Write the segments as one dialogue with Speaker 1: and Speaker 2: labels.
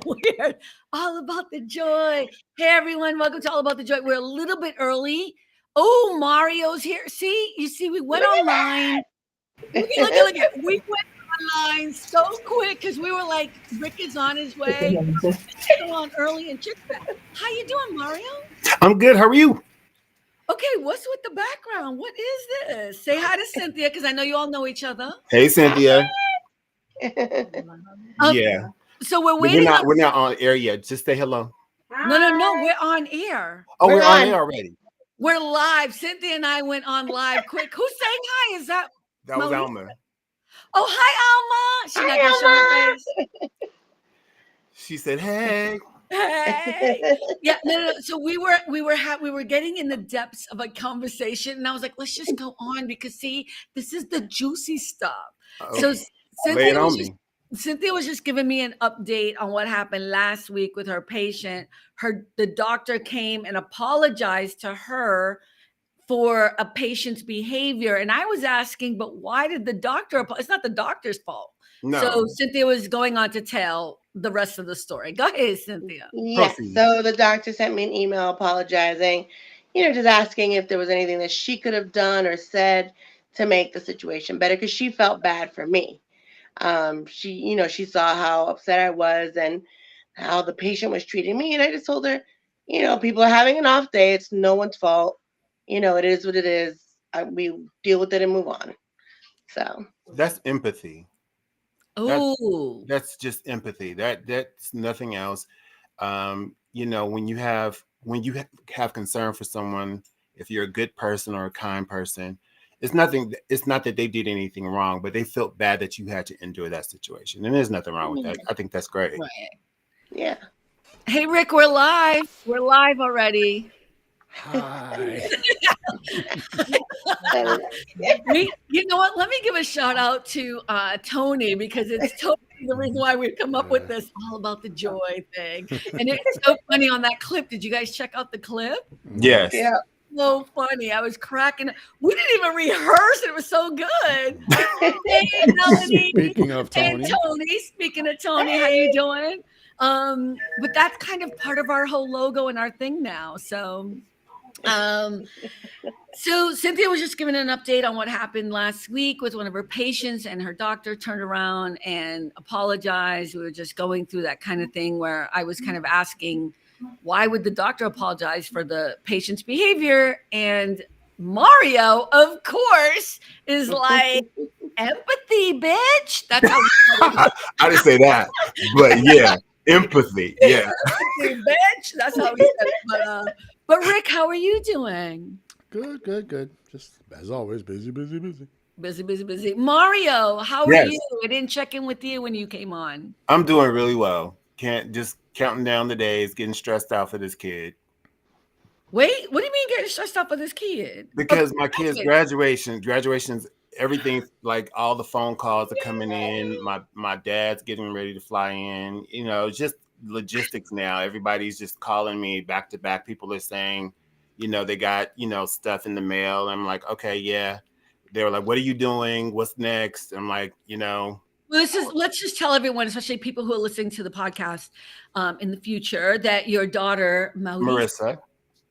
Speaker 1: so weird. All about the joy. Hey, everyone. Welcome to All About the Joy. We're a little bit early. Oh, Mario's here. See, you see, we went online. Look at. We went online so quick because we were like, Rick is on his way. Go on early and chit chat. How you doing, Mario?
Speaker 2: I'm good. How are you?
Speaker 1: Okay, what's with the background? What is this? Say hi to Cynthia because I know you all know each other.
Speaker 2: Hey, Cynthia.
Speaker 1: Um,
Speaker 2: Yeah.
Speaker 1: So we're
Speaker 2: We're
Speaker 1: waiting
Speaker 2: not
Speaker 1: on.
Speaker 2: we're not on air yet. Just say hello.
Speaker 1: No. We're on air.
Speaker 2: Oh, we're on air already.
Speaker 1: We're live. Cynthia and I went on live quick. Who's saying hi? Is that
Speaker 2: That was
Speaker 1: Maurice?
Speaker 2: Alma.
Speaker 1: Oh, hi, Alma. She's not gonna show her face.
Speaker 2: She said, "Hey."
Speaker 1: Hey. Yeah, no. So we were getting in the depths of a conversation, and I was like, let's just go on because see, this is the juicy stuff. So
Speaker 2: Lay it on me.
Speaker 1: Cynthia was just giving me an update on what happened last week with her patient. The doctor came and apologized to her for a patient's behavior. And I was asking, but why did the doctor? It's not the doctor's fault.
Speaker 2: No.
Speaker 1: So Cynthia was going on to tell the rest of the story. Go ahead, Cynthia.
Speaker 3: Yes. So the doctor sent me an email apologizing, just asking if there was anything that she could have done or said to make the situation better because she felt bad for me. She saw how upset I was and how the patient was treating me. And I just told her, people are having an off day. It's no one's fault. It is what it is. We deal with it and move on. So
Speaker 2: that's empathy.
Speaker 1: Oh,
Speaker 2: that's just empathy. That's nothing else. When you have concern for someone, if you're a good person or a kind person, it's not that they did anything wrong, but they felt bad that you had to endure that situation. And there's nothing wrong with that. I think that's great.
Speaker 1: Right.
Speaker 3: Yeah.
Speaker 1: Hey, Rick, we're live. We're live already.
Speaker 4: Hi.
Speaker 1: You know what? Let me give a shout out to Tony because it's totally the reason why we've come up with this all about the joy thing. And it's so funny on that clip. Did you guys check out the clip?
Speaker 2: Yes.
Speaker 3: Yeah.
Speaker 1: So funny. I was cracking. We didn't even rehearse. It was so good. Hey, Melanie.
Speaker 4: Speaking of Tony.
Speaker 1: Hey, Tony. Speaking of Tony, how you doing? But that's kind of part of our whole logo and our thing now. So Cynthia was just giving an update on what happened last week with one of her patients, and her doctor turned around and apologized. We were just going through that kind of thing where I was kind of asking, why would the doctor apologize for the patient's behavior? And Mario, of course, is like, empathy, bitch. That's how
Speaker 2: I didn't say that, but yeah, empathy. Yeah.
Speaker 1: empathy, bitch. That's how we said it. But Rick, how are you doing?
Speaker 4: Good. Just as always, busy.
Speaker 1: Busy. Mario, how are you? I didn't check in with you when you came on.
Speaker 2: I'm doing really well. Can't just counting down the days, getting stressed out for this kid.
Speaker 1: Wait, what do you mean getting stressed out for this kid?
Speaker 2: Because my kid's graduation's everything, like all the phone calls are coming in. My dad's getting ready to fly in. Just logistics now. Everybody's just calling me back to back. People are saying, they got, stuff in the mail. I'm like, okay, yeah. They were like, what are you doing? What's next? I'm like,
Speaker 1: Well, let's just tell everyone, especially people who are listening to the podcast in the future, that your daughter,
Speaker 2: Marissa.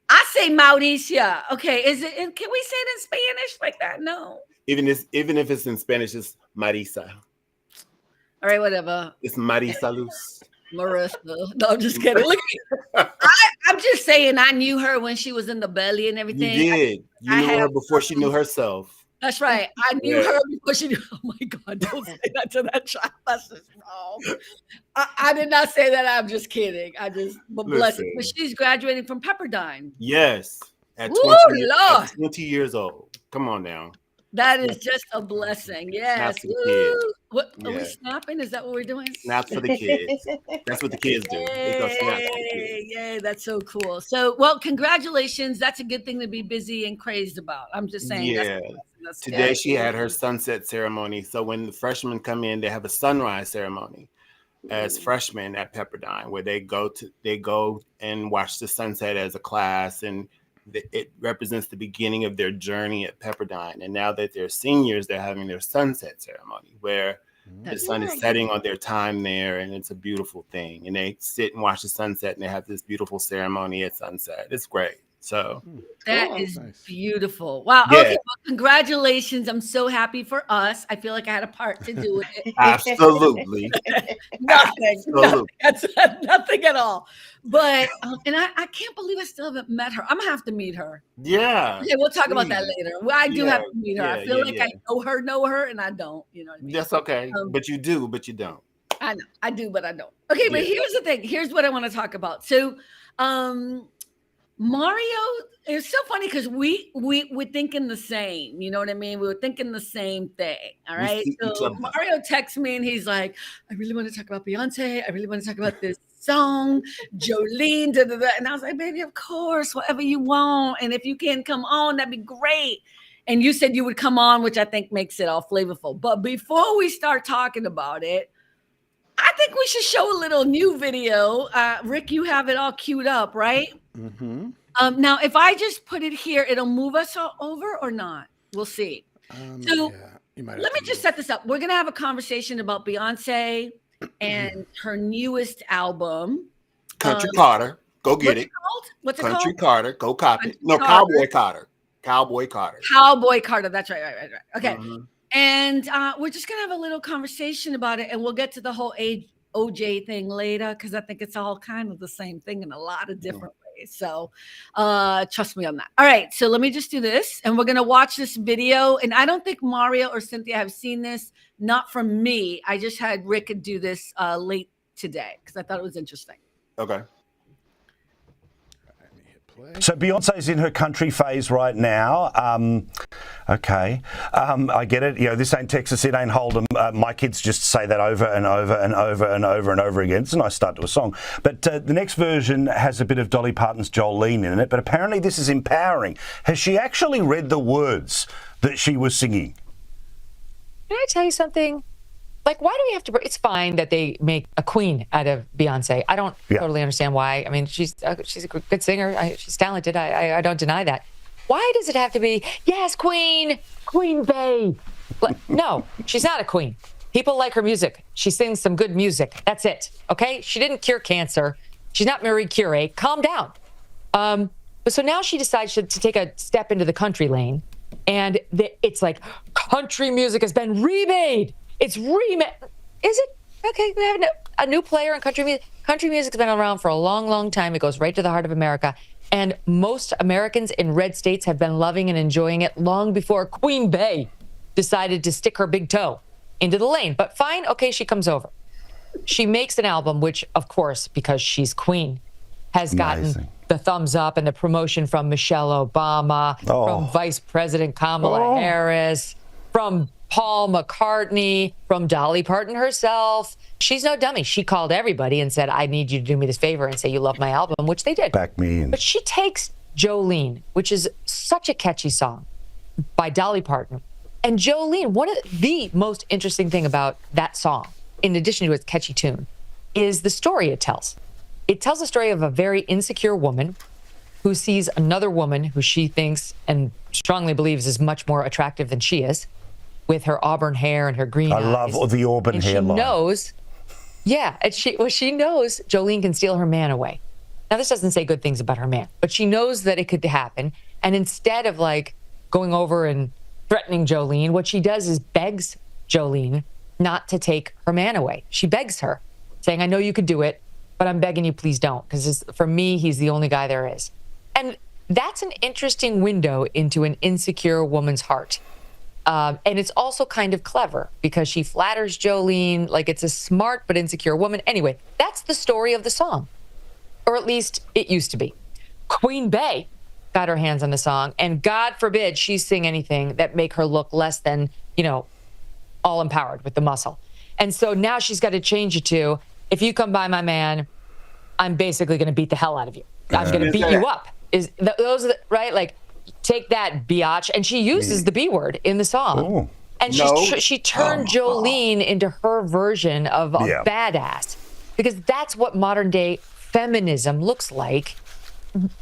Speaker 1: I say Mauricia. Okay. Can we say it in Spanish like that? No.
Speaker 2: Even if it's in Spanish, it's Marisa.
Speaker 1: All right, whatever.
Speaker 2: It's Marisa Luz.
Speaker 1: Marissa. No, I'm just kidding. Look at I'm just saying I knew her when she was in the belly and everything.
Speaker 2: You did. You knew her before she knew herself.
Speaker 1: That's right. I knew her before she knew. Oh my God! Don't say that to that child. That's just wrong. I did not say that. I'm just kidding. But bless it. But she's graduating from Pepperdine.
Speaker 2: Yes, at 20 years old. Come on now.
Speaker 1: That is just a blessing. Yes. What are we snapping? Is that what we're doing?
Speaker 2: Snaps for the kids. That's what the kids do. They go snap for the kids.
Speaker 1: Yay, that's so cool. So, well, congratulations. That's a good thing to be busy and crazy about. I'm just saying.
Speaker 2: Yeah. Today she had her sunset ceremony. So when the freshmen come in, they have a sunrise ceremony as freshmen at Pepperdine, where they go and watch the sunset as a class, and it represents the beginning of their journey at Pepperdine. And now that they're seniors, they're having their sunset ceremony, where The sun is setting on their time there, and it's a beautiful thing. And they sit and watch the sunset, and they have this beautiful ceremony at sunset. It's great. So
Speaker 1: that is beautiful. Wow.
Speaker 2: Yeah.
Speaker 1: Okay. Well, congratulations. I'm so happy for us. I feel like I had a part to do with it.
Speaker 2: Absolutely.
Speaker 1: Nothing.
Speaker 2: Absolutely.
Speaker 1: That's nothing at all. But and I can't believe I still haven't met her. I'm gonna have to meet her.
Speaker 2: Yeah.
Speaker 1: Okay, we'll talk about that later. Well, I do have to meet her. I feel like I know her, and I don't. You know what I mean?
Speaker 2: That's okay. But you do, but you don't.
Speaker 1: I know. I do, but I don't. Okay, but here's the thing. Here's what I want to talk about. So, Mario, it's so funny because we're thinking the same. You know what I mean? We were thinking the same thing. All right. So Mario texts me and he's like, I really want to talk about Beyonce. I really want to talk about this song, Jolene. Da, da, da. And I was like, baby, of course, whatever you want. And if you can come on, that'd be great. And you said you would come on, which I think makes it all flavorful. But before we start talking about it, I think we should show a little new video. Rick, you have it all queued up, right?
Speaker 4: Mm-hmm.
Speaker 1: Now, if I just put it here, it'll move us all over or not? We'll see. So let me just set this up. We're going to have a conversation about Beyonce and her newest album.
Speaker 2: Country Carter. Go get it.
Speaker 1: What's it called?
Speaker 2: Country Carter. Go copy it. No, Cowboy Carter. Cowboy Carter.
Speaker 1: Cowboy Carter. That's right. Okay.
Speaker 2: Mm-hmm.
Speaker 1: And we're just going to have a little conversation about it. And we'll get to the whole OJ thing later, because I think it's all kind of the same thing in a lot of different ways. So trust me on that. All right. So let me just do this. And we're going to watch this video. And I don't think Mario or Cynthia have seen this. Not from me. I just had Rick do this late today because I thought it was interesting.
Speaker 2: Okay.
Speaker 5: So Beyonce's in her country phase right now. Okay. I get it. You know, this ain't Texas, it ain't Hold'em. My kids just say that over and over and over and over and over again. It's a nice start to a song. But the next version has a bit of Dolly Parton's Jolene in it. But apparently this is empowering. Has she actually read the words that she was singing?
Speaker 6: Can I tell you something? Like, why do we have to? It's fine that they make a queen out of Beyonce. I don't totally understand why. I mean, she's a good singer. She's talented. I don't deny that. Why does it have to be, yes, Queen Bey? No, she's not a queen. People like her music. She sings some good music. That's it. Okay? She didn't cure cancer. She's not Marie Curie. Calm down. But so now she decides to take a step into the country lane. And it's like, country music has been remade. It's remade. Is it? Okay, we have a new player in country music. Country music's been around for a long, long time. It goes right to the heart of America. And most Americans in red states have been loving and enjoying it long before Queen Bey decided to stick her big toe into the lane. But fine, okay, she comes over. She makes an album, which, of course, because she's queen, has gotten the thumbs up and the promotion from Michelle Obama, from Vice President Kamala Harris, from Paul McCartney, from Dolly Parton herself. She's no dummy. She called everybody and said, I need you to do me this favor and say you love my album, which they did.
Speaker 5: Back me in.
Speaker 6: But she takes Jolene, which is such a catchy song by Dolly Parton. And Jolene, one of the most interesting thing about that song, in addition to its catchy tune, is the story it tells. It tells the story of a very insecure woman who sees another woman who she thinks and strongly believes is much more attractive than she is, with her auburn hair and her green eyes.
Speaker 5: I love the auburn hairline.
Speaker 6: She knows, and she knows Jolene can steal her man away. Now, this doesn't say good things about her man, but she knows that it could happen. And instead of like going over and threatening Jolene, what she does is begs Jolene not to take her man away. She begs her, saying, I know you could do it, but I'm begging you, please don't. Because for me, he's the only guy there is. And that's an interesting window into an insecure woman's heart. And it's also kind of clever because she flatters Jolene like it's a smart but insecure woman. Anyway, that's the story of the song, or at least it used to be. Queen Bey got her hands on the song, and God forbid she sing anything that make her look less than, all empowered with the muscle. And so now she's got to change it to, if you come by my man, I'm basically going to beat the hell out of you. I'm going to beat you up. Those are right? Like, take that, biatch. And she uses the B word in the song.
Speaker 5: Ooh.
Speaker 6: And she turned Jolene into her version of a badass. Because that's what modern day feminism looks like.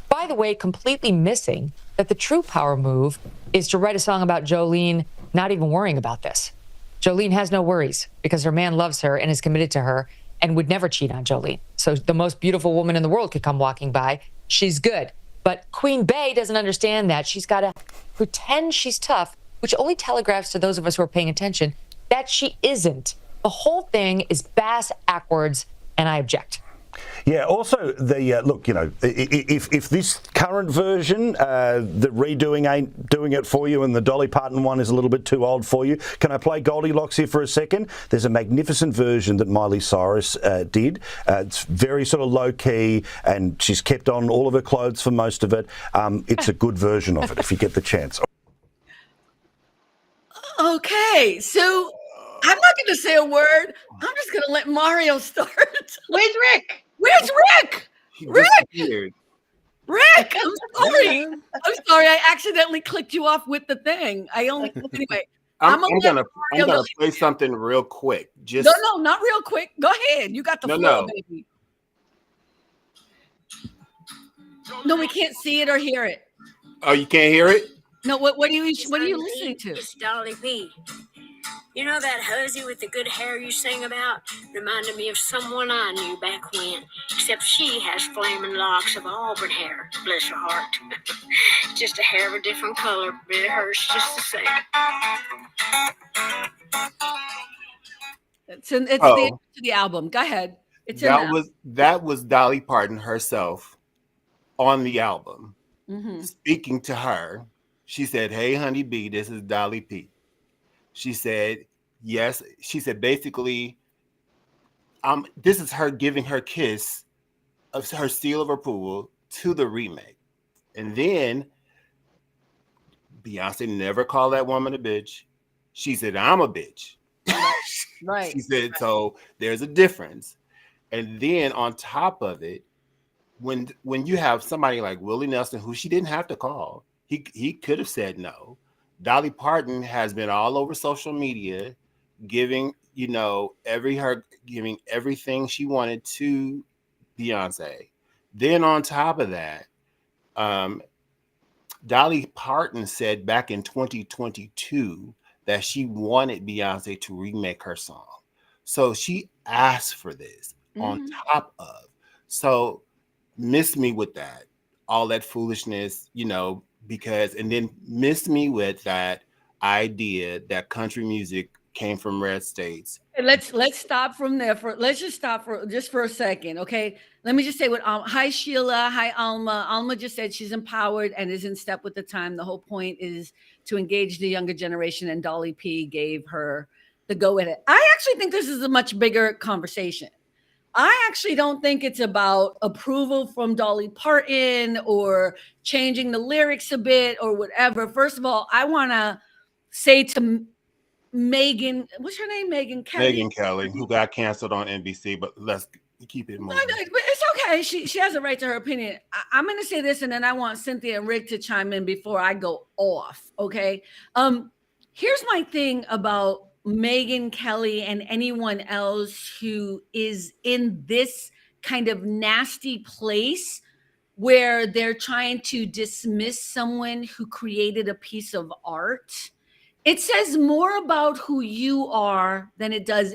Speaker 6: By the way, completely missing that the true power move is to write a song about Jolene not even worrying about this. Jolene has no worries because her man loves her and is committed to her and would never cheat on Jolene. So the most beautiful woman in the world could come walking by. She's good. But Queen Bey doesn't understand that. She's got to pretend she's tough, which only telegraphs to those of us who are paying attention that she isn't. The whole thing is bass-ackwards, and I object.
Speaker 5: Yeah. Also, the look. You know, if this current version, the redoing ain't doing it for you, and the Dolly Parton one is a little bit too old for you, can I play Goldilocks here for a second? There's a magnificent version that Miley Cyrus did. It's very sort of low key, and she's kept on all of her clothes for most of it. It's a good version of it if you get the chance.
Speaker 1: Okay, so I'm not going to say a word. I'm just going to let Mario start.
Speaker 3: Where's Rick?
Speaker 1: Where's Rick?
Speaker 2: He
Speaker 1: Rick!
Speaker 2: disappeared.
Speaker 1: Rick, I'm sorry. I'm sorry. I accidentally clicked you off with the thing. Anyway.
Speaker 2: I'm
Speaker 1: gonna
Speaker 2: gonna play something real quick. Just
Speaker 1: No, not real quick. Go ahead. You got the floor, baby. No, we can't see it or hear it.
Speaker 2: Oh, you can't hear it?
Speaker 1: No, what are you listening to?
Speaker 7: It's Dolly P. You know that huzzy with the good hair you sing about? Reminded me of someone I knew back when. Except she has flaming locks of auburn hair. Bless her heart. Just a hair of a different color, but it hurts just the same.
Speaker 1: It's the album. Go ahead. It's
Speaker 2: that was Dolly Parton herself on the album.
Speaker 1: Mm-hmm.
Speaker 2: Speaking to her, she said, "Hey, honey bee, this is Dolly P." She said, yes. She said, basically, this is her giving her kiss of her seal of approval to the remake. And then Beyonce never called that woman a bitch. She said, I'm a bitch.
Speaker 1: Right.
Speaker 2: She said, so there's a difference. And then on top of it, when you have somebody like Willie Nelson, who she didn't have to call, he could have said no. Dolly Parton has been all over social media, giving everything she wanted to Beyonce. Then on top of that, Dolly Parton said back in 2022 that she wanted Beyonce to remake her song. So she asked for this on top of. So miss me with that, all that foolishness, and then miss me with that idea that country music came from red states.
Speaker 1: Let's stop from there let's just stop for a second. Okay. Let me just say hi Sheila. Hi Alma. Alma just said she's empowered and is in step with the time. The whole point is to engage the younger generation, and Dolly P gave her the go at it. I actually think this is a much bigger conversation. I actually don't think it's about approval from Dolly Parton or changing the lyrics a bit or whatever. First of all, I want to say to Megan, what's her name? Megan Kelly,
Speaker 2: who got canceled on NBC, but let's keep it moving.
Speaker 1: No, but it's okay. She has a right to her opinion. I'm going to say this, and then I want Cynthia and Rick to chime in before I go off. Okay. Here's my thing about Megan Kelly and anyone else who is in this kind of nasty place where they're trying to dismiss someone who created a piece of art. It says more about who you are than it does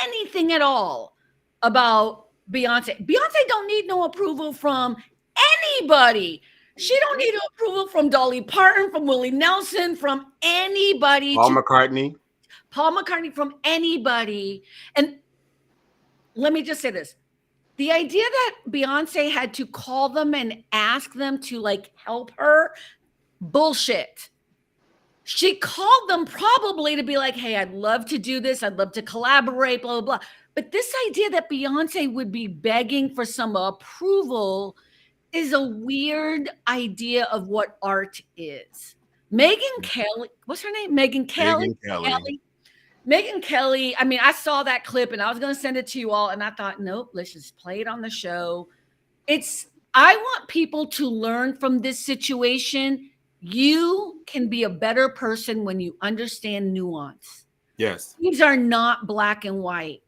Speaker 1: anything at all about Beyonce. Beyonce don't need no approval from anybody. She don't need no approval from Dolly Parton, from Willie Nelson, from anybody.
Speaker 2: Paul McCartney,
Speaker 1: from anybody. And let me just say this. The idea that Beyonce had to call them and ask them to help her, bullshit. She called them probably to be like, hey, I'd love to do this. I'd love to collaborate, blah, blah, blah. But this idea that Beyonce would be begging for some approval is a weird idea of what art is. Megan Kelly, what's her name? Megan Kelly. Megan Kelly, I mean, I saw that clip and I was going to send it to you all. And I thought, nope, let's just play it on the show. I want people to learn from this situation. You can be a better person when you understand nuance.
Speaker 2: Yes.
Speaker 1: Things are not black and white.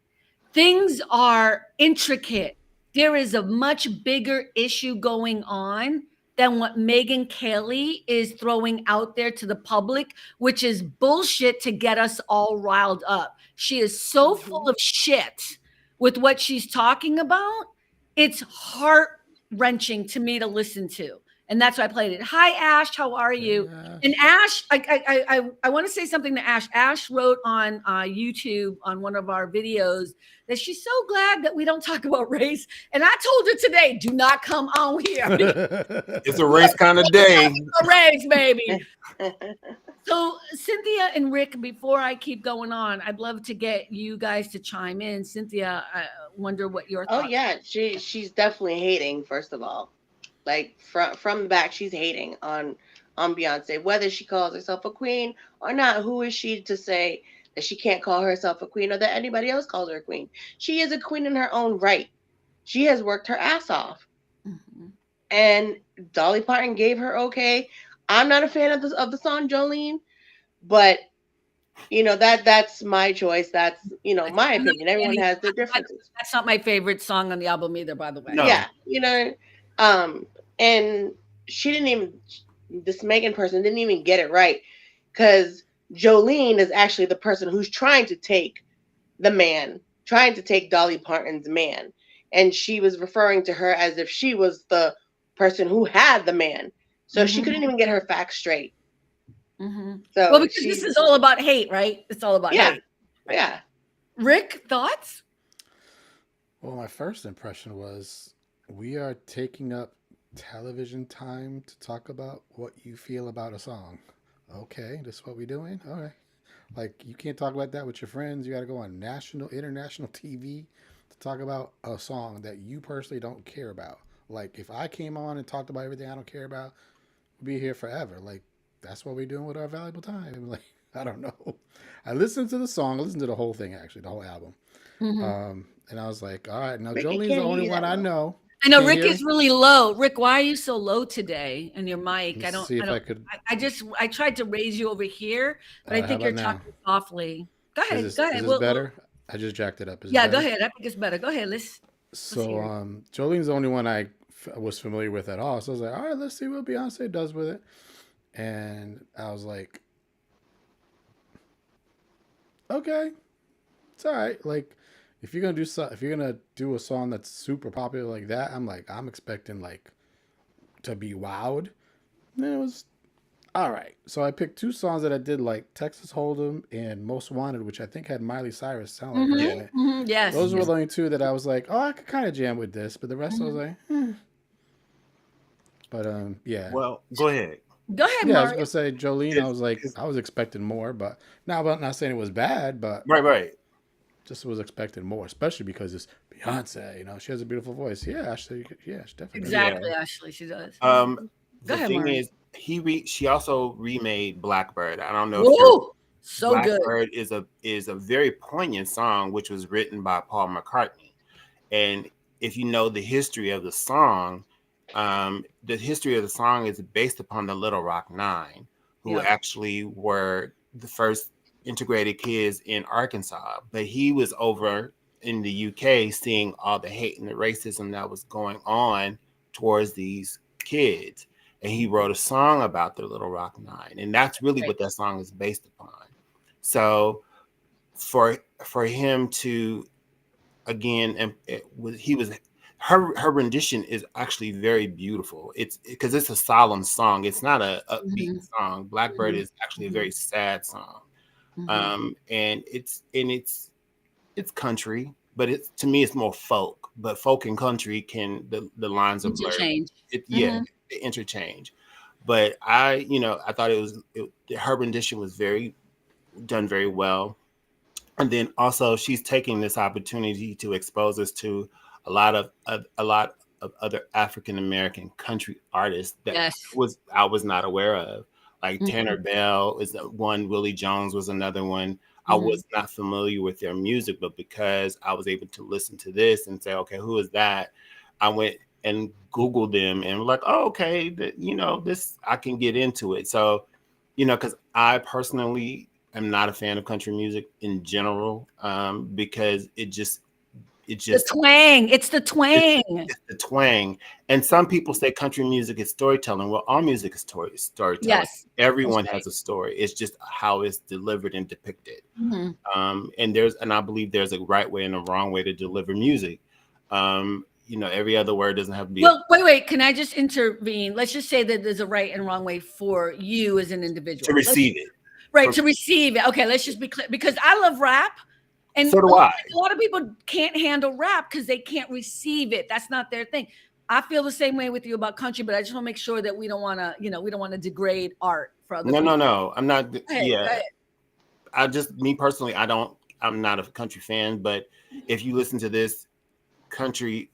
Speaker 1: Things are intricate. There is a much bigger issue going on than what Megyn Kelly is throwing out there to the public, which is bullshit to get us all riled up. She is so full of shit with what she's talking about. It's heart-wrenching to me to listen to. And that's why I played it. Hi, Ash. How are you? And Ash, I want to say something to Ash. Ash wrote on YouTube on one of our videos that she's so glad that we don't talk about race. And I told her today, do not come on here.
Speaker 2: It's a race kind of day.
Speaker 1: A race, baby. So Cynthia and Rick, before I keep going on, I'd love to get you guys to chime in. Cynthia, I wonder what your thoughts.
Speaker 3: Oh yeah, she's definitely hating. First of all, like from the back, she's hating on Beyonce, whether she calls herself a queen or not. Who is she to say that she can't call herself a queen or that anybody else calls her a queen? She is a queen in her own right. She has worked her ass off, and Dolly Parton gave her okay. I'm not a fan of the song Jolene, but you know that's my choice. That's my opinion. Everyone has their differences.
Speaker 1: That's not my favorite song on the album either, by the way.
Speaker 2: No.
Speaker 3: Yeah, and she didn't even. This Megyn person didn't even get it right, because Jolene is actually the person who's trying to take Dolly Parton's man, and she was referring to her as if she was the person who had the man. So she couldn't even get her facts straight. So
Speaker 1: well, because this is all about hate, right? It's all about hate.
Speaker 3: Yeah.
Speaker 1: Rick, thoughts?
Speaker 4: Well, my first impression was we are taking up television time to talk about what you feel about a song. Okay, this is what we're doing? All right. Like, you can't talk about that with your friends. You got to go on international TV to talk about a song that you personally don't care about. Like, if I came on and talked about everything I don't care about, we'd be here forever. Like, that's what we're doing with our valuable time. Like, I don't know. I listened to the song. I listened to the whole thing, actually, the whole album. And I was like, all right, now Jolene's the only one I know.
Speaker 1: I know Rick is really low. Rick, why are you so low today in your mic? I tried to raise you over here, but I think you're talking softly. Go ahead.
Speaker 4: Is this better? I just jacked it up.
Speaker 1: Go ahead. I think it's better. Go ahead. Let's
Speaker 4: Jolene's the only one I was familiar with at all. So I was like, all right, let's see what Beyonce does with it. And I was like, okay, it's all right. Like, if you're gonna do a song that's super popular like that, I'm expecting like to be wowed. And it was all right. So I picked two songs that I did like, Texas Hold'em and Most Wanted, which I think had Miley Cyrus sound like her in it.
Speaker 1: Yes.
Speaker 4: Those were the only two that I was like, oh, I could kind of jam with this, but the rest I was like, But yeah.
Speaker 2: Well, go ahead.
Speaker 1: Go ahead,
Speaker 4: Yeah,
Speaker 1: Mario.
Speaker 4: I was gonna say Jolene. I was expecting more, but now I'm not saying it was bad, but
Speaker 2: Right.
Speaker 4: just was expecting more, especially because it's Beyonce. She has a beautiful voice. Yeah, Ashley. Yeah, she definitely.
Speaker 1: Exactly,
Speaker 2: Yeah.
Speaker 1: Ashley. She does.
Speaker 2: The
Speaker 1: ahead,
Speaker 2: thing
Speaker 1: Mario.
Speaker 2: is, she also remade Blackbird. I don't know.
Speaker 1: Whoa, so
Speaker 2: Blackbird is a very poignant song, which was written by Paul McCartney. And if you know the history of the song, is based upon the Little Rock Nine, who actually were the first integrated kids in Arkansas. But he was over in the UK seeing all the hate and the racism that was going on towards these kids. And he wrote a song about the Little Rock Nine. And that's really what that song is based upon. So for him to, again, her rendition is actually very beautiful. It's because it's a solemn song. It's not a upbeat song. Blackbird is actually a very sad song. And it's country, but to me it's more folk. But folk and country the lines are blurred. They interchange. But I thought her rendition was done very well. And then also she's taking this opportunity to expose us to a lot of other African American country artists that I was not aware of. Like Tanner Bell is one, Willie Jones was another one. I was not familiar with their music, but because I was able to listen to this and say, okay, who is that? I went and Googled them and was like, oh, okay, this, I can get into it. So, because I personally am not a fan of country music in general, because it It's
Speaker 1: The
Speaker 2: just
Speaker 1: twang. It's the twang.
Speaker 2: it's the twang. And some people say country music is storytelling. Well, all music is storytelling.
Speaker 1: Yes.
Speaker 2: Everyone
Speaker 1: That's right.
Speaker 2: has a story. It's just how it's delivered and depicted.
Speaker 1: Mhm.
Speaker 2: And I believe there's a right way and a wrong way to deliver music. Every other word doesn't have to be.
Speaker 1: Well, wait. Can I just intervene? Let's just say that there's a right and wrong way for you as an individual.
Speaker 2: To receive it.
Speaker 1: Right, to receive it. Okay, let's just be clear. Because I love rap. And
Speaker 2: So do I.
Speaker 1: A lot of people can't handle rap because they can't receive it. That's not their thing. I feel the same way with you about country, but I just want to make sure that we don't want to, degrade art for other people.
Speaker 2: No. I'm not.
Speaker 1: Go ahead.
Speaker 2: Me personally, I'm not a country fan, but if you listen to this country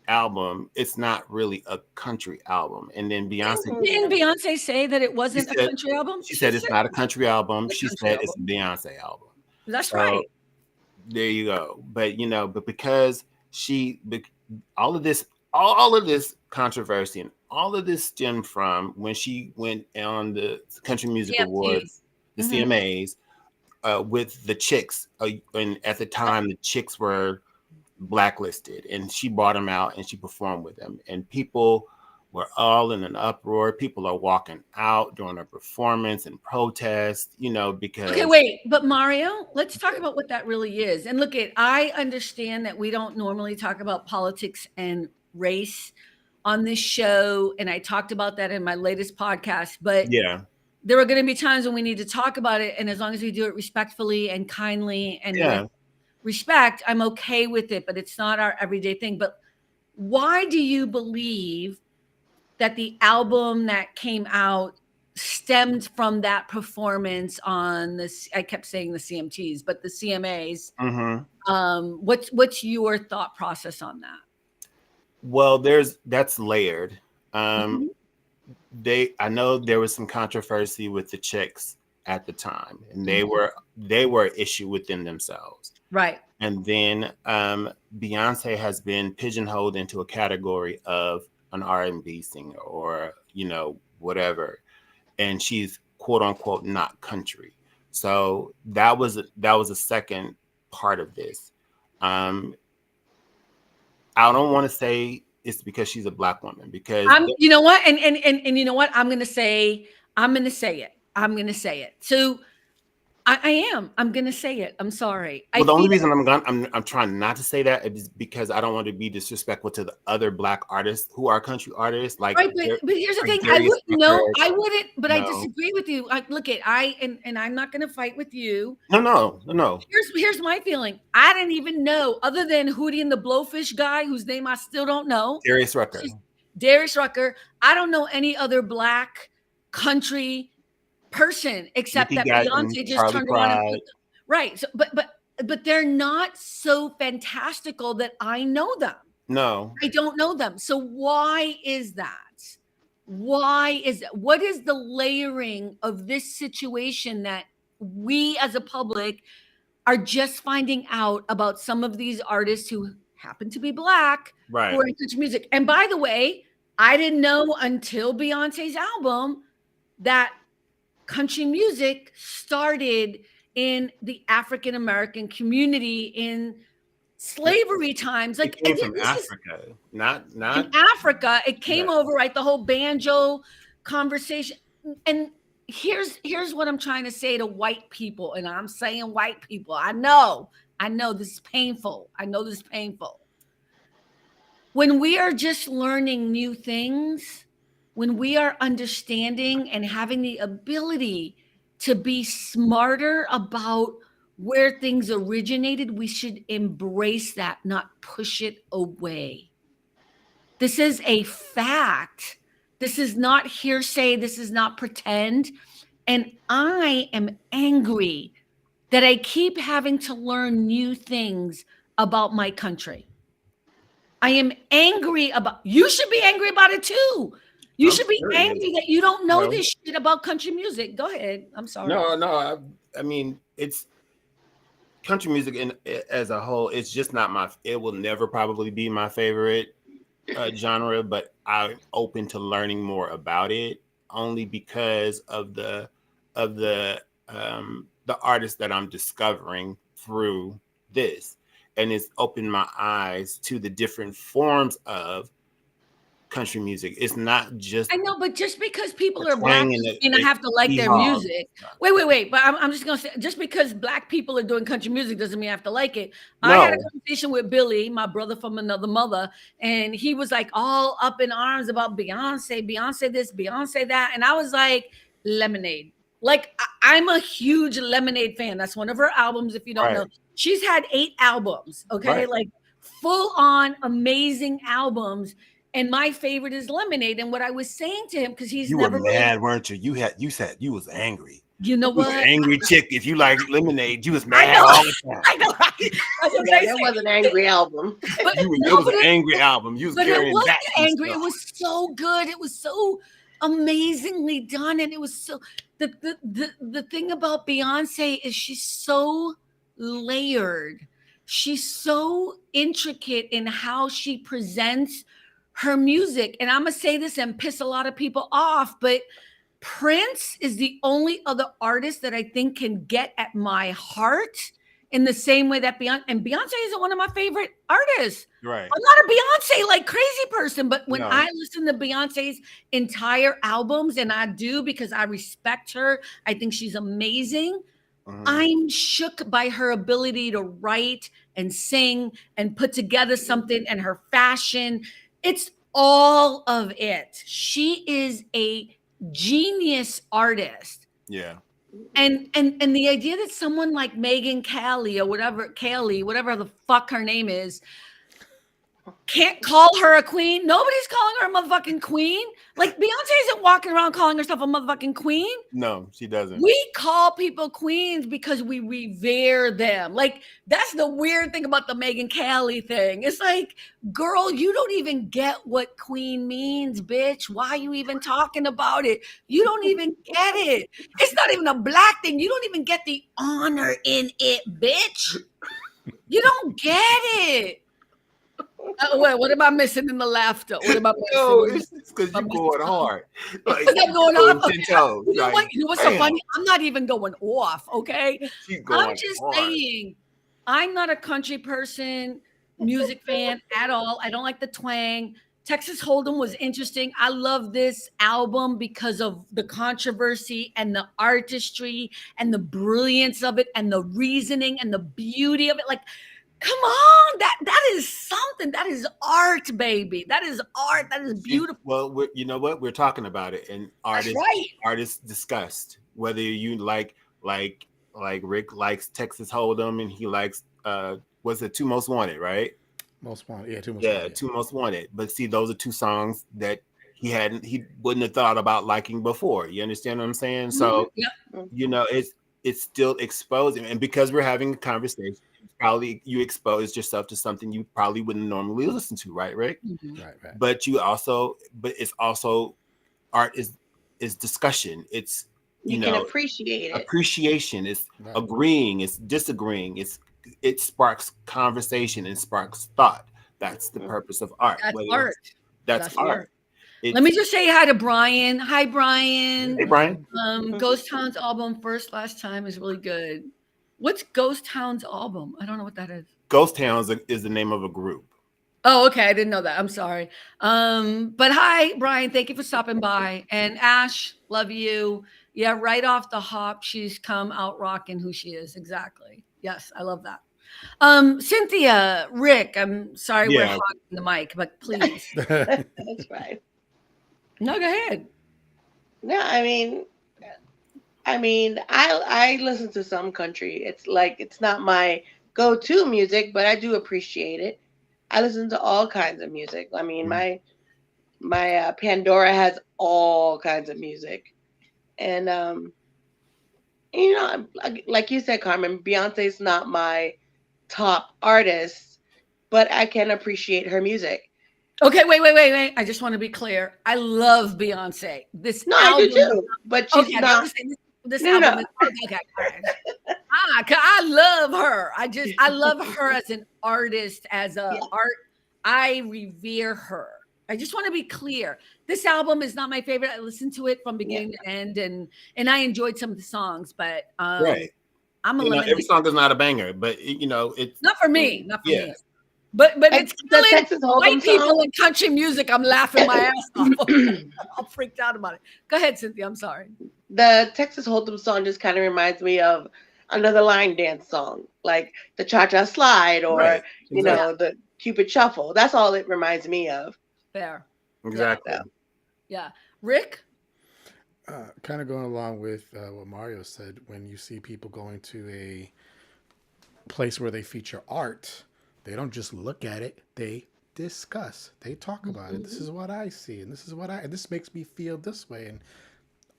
Speaker 2: album, it's not really a country album. And then Beyonce.
Speaker 1: Didn't Beyonce say that it wasn't a country album?
Speaker 2: She said it's not a country album. She said it's a Beyonce album.
Speaker 1: That's right.
Speaker 2: There you go. But because all of this controversy and all of this stemmed from when she went on the Country Music Awards, the CMAs, with the Chicks. And at the time, the Chicks were blacklisted, and she brought them out and she performed with them. And people were all in an uproar. People are walking out during a performance and protest, because.
Speaker 1: Okay, wait, but Mario, let's talk about what that really is. And I understand that we don't normally talk about politics and race on this show. And I talked about that in my latest podcast, but there are going to be times when we need to talk about it. And as long as we do it respectfully and kindly and with respect, I'm okay with it, but it's not our everyday thing. But why do you believe that the album that came out stemmed from that performance on this? I kept saying the CMTs, but the CMAs.
Speaker 2: Mm-hmm.
Speaker 1: What's your thought process on that?
Speaker 2: Well, that's layered. I know there was some controversy with the Chicks at the time, and they were an issue within themselves.
Speaker 1: Right.
Speaker 2: And then Beyonce has been pigeonholed into a category of an R&B singer or, whatever. And she's quote unquote not country. So that was a second part of this. I don't want to say it's because she's a Black woman, because
Speaker 1: you know what? And you know what? I'm gonna say it. So I'm gonna say it. I'm sorry.
Speaker 2: Well, the only reason I'm trying not to say that is because I don't want to be disrespectful to the other Black artists who are country artists. Like,
Speaker 1: right, but here's the thing. I wouldn't. But I disagree with you. And I'm not gonna fight with you.
Speaker 2: No.
Speaker 1: Here's my feeling. I didn't even know, other than Hootie and the Blowfish guy, whose name I still don't know.
Speaker 2: Darius Rucker.
Speaker 1: I don't know any other Black country person except that Beyonce just turned around and right. So, but they're not so fantastical that I know them.
Speaker 2: No,
Speaker 1: I don't know them. So why is that? What is the layering of this situation that we as a public are just finding out about some of these artists who happen to be Black,
Speaker 2: right,
Speaker 1: who are in country music? And by the way, I didn't know until Beyonce's album that country music started in the African American community in slavery times. Like,
Speaker 2: it came from Africa, not
Speaker 1: in Africa. It came over, right? The whole banjo conversation. And here's what I'm trying to say to white people, and I'm saying white people. I know this is painful. When we are just learning new things, when we are understanding and having the ability to be smarter about where things originated, we should embrace that, not push it away. This is a fact. This is not hearsay. This is not pretend. And I am angry that I keep having to learn new things about my country. I am angry about, you should be angry about it too. You should be angry that you don't know this shit about country music. Go ahead. I'm sorry.
Speaker 2: No. I mean, it's country music as a whole. It's just not it will never probably be my favorite genre, but I'm open to learning more about it only because of the artists that I'm discovering through this. and it's opened my eyes to the different forms of country music. It's not just
Speaker 1: I know, but just because people
Speaker 2: the
Speaker 1: are black
Speaker 2: twang and
Speaker 1: doesn't mean I have to like their
Speaker 2: hee-haw.
Speaker 1: music. Wait. But I'm just gonna say, just because black people are doing country music doesn't mean I have to like it. I had a
Speaker 2: No.
Speaker 1: conversation with Billy, my brother from another mother, and he was like all up in arms about Beyonce this, Beyonce that, and I was like, Lemonade. Like I'm a huge Lemonade fan. That's one of her albums. If you don't know, she's had 8 albums. Okay, like full on amazing albums. And my favorite is Lemonade. And what I was saying to him, because he's
Speaker 2: you
Speaker 1: never
Speaker 2: were mad, weren't you? You said you was angry.
Speaker 1: You know what?
Speaker 2: An angry chick. If you like Lemonade, you was mad all the time.
Speaker 1: I know.
Speaker 3: That was an angry album.
Speaker 1: But,
Speaker 2: it was an angry album. You was
Speaker 1: but
Speaker 2: carrying
Speaker 1: it wasn't
Speaker 2: back
Speaker 1: angry.
Speaker 2: stuff.
Speaker 1: It was so good. It was so amazingly done. And it was so the thing about Beyonce is she's so layered. She's so intricate in how she presents her music. And I'm gonna say this and piss a lot of people off, but Prince is the only other artist that I think can get at my heart in the same way that Beyonce, and Beyonce isn't one of my favorite artists.
Speaker 2: Right.
Speaker 1: I'm not a Beyonce like crazy person, but when
Speaker 2: No.
Speaker 1: I listen to Beyonce's entire albums, and I do because I respect her, I think she's amazing. I'm shook by her ability to write and sing and put together something, and her fashion. It's all of it. She is a genius artist.
Speaker 2: Yeah.
Speaker 1: And the idea that someone like Megan Kelly or whatever the fuck her name is, can't call her a queen. Nobody's calling her a motherfucking queen. Like Beyonce isn't walking around calling herself a motherfucking queen.
Speaker 2: No, she doesn't.
Speaker 1: We call people queens because we revere them. Like that's the weird thing about the Megan Kelly thing. It's like, girl, you don't even get what queen means, bitch. Why are you even talking about it? You don't even get it. It's not even a black thing. You don't even get the honor in it, bitch. You don't get it. What am I missing in the laughter? What am I missing?
Speaker 2: No, it's because you're going hard. Like,
Speaker 1: I'm going off.
Speaker 2: Okay. You know
Speaker 1: what's so funny? I'm not even going off, okay? I'm just
Speaker 2: hard.
Speaker 1: saying, I'm not a country person, music fan at all. I don't like the twang. Texas Hold'em was interesting. I love this album because of the controversy and the artistry and the brilliance of it and the reasoning and the beauty of it. Like, come on, that is something. That is art, baby. That is art. That is beautiful.
Speaker 2: Well, you know what? We're talking about it, and artists discussed whether you like Rick likes Texas Hold'em, and he likes was it Two Most Wanted, right?
Speaker 4: Most Wanted, yeah, Two Most
Speaker 2: Wanted.
Speaker 4: Wanted.
Speaker 2: Two Most Wanted. But see, those are 2 songs that he wouldn't have thought about liking before. You understand what I'm saying? So you know, it's still exposing, and because we're having a conversation, probably you exposed yourself to something you probably wouldn't normally listen to, right, Rick?
Speaker 1: Mm-hmm.
Speaker 4: Right.
Speaker 2: But it's also art is discussion. It's
Speaker 3: you can appreciate it.
Speaker 2: Appreciation. It's agreeing. It's disagreeing. It sparks conversation and sparks thought. That's the purpose of art.
Speaker 1: That's art.
Speaker 2: That's art.
Speaker 1: Let me just say hi to Brian. Hi, Brian.
Speaker 2: Hey, Brian.
Speaker 1: Ghost Town's album Last Time is really good. What's Ghost Town's album? I don't know what that is.
Speaker 2: Ghost Town is the name of a group.
Speaker 1: Oh, okay. I didn't know that. I'm sorry. But hi, Brian. Thank you for stopping by. And Ash, love you. Yeah, right off the hop, she's come out rocking who she is. Exactly. Yes, I love that. Cynthia, Rick, I'm sorry we're hogging the mic, but please.
Speaker 3: That's right.
Speaker 1: No, go ahead.
Speaker 3: No, I mean, I listen to some country. It's not my go-to music, but I do appreciate it. I listen to all kinds of music. I mean, my Pandora has all kinds of music, and you know, like you said, Carmen, Beyonce's not my top artist, but I can appreciate her music.
Speaker 1: Okay, wait. I just want to be clear. I love Beyonce.
Speaker 3: I do too, but she's not.
Speaker 1: This album is okay. I love her. I love her as an artist, as a art. I revere her. I just want to be clear. This album is not my favorite. I listened to it from beginning to end, and I enjoyed some of the songs, but
Speaker 2: right.
Speaker 1: I'm
Speaker 2: every
Speaker 1: eliminating.
Speaker 2: song is not a banger, but it's
Speaker 1: Not for me. Not for
Speaker 2: yeah.
Speaker 1: me. But it's
Speaker 3: the
Speaker 1: killing
Speaker 3: Texas Hold'em
Speaker 1: white people
Speaker 3: song.
Speaker 1: in country music. I'm laughing my ass off. I'm freaked out about it. Go ahead, Cynthia. I'm sorry.
Speaker 3: The Texas Hold'em song just kind of reminds me of another line dance song, like the Cha-Cha Slide or,
Speaker 2: Right. Exactly.
Speaker 3: the Cupid Shuffle. That's all it reminds me of.
Speaker 1: Fair.
Speaker 2: Exactly.
Speaker 1: Yeah. Rick?
Speaker 4: Kind of going along with what Mario said, when you see people going to a place where they feature art, they don't just look at it, they discuss, they talk about it. This is what I see, and this makes me feel this way. And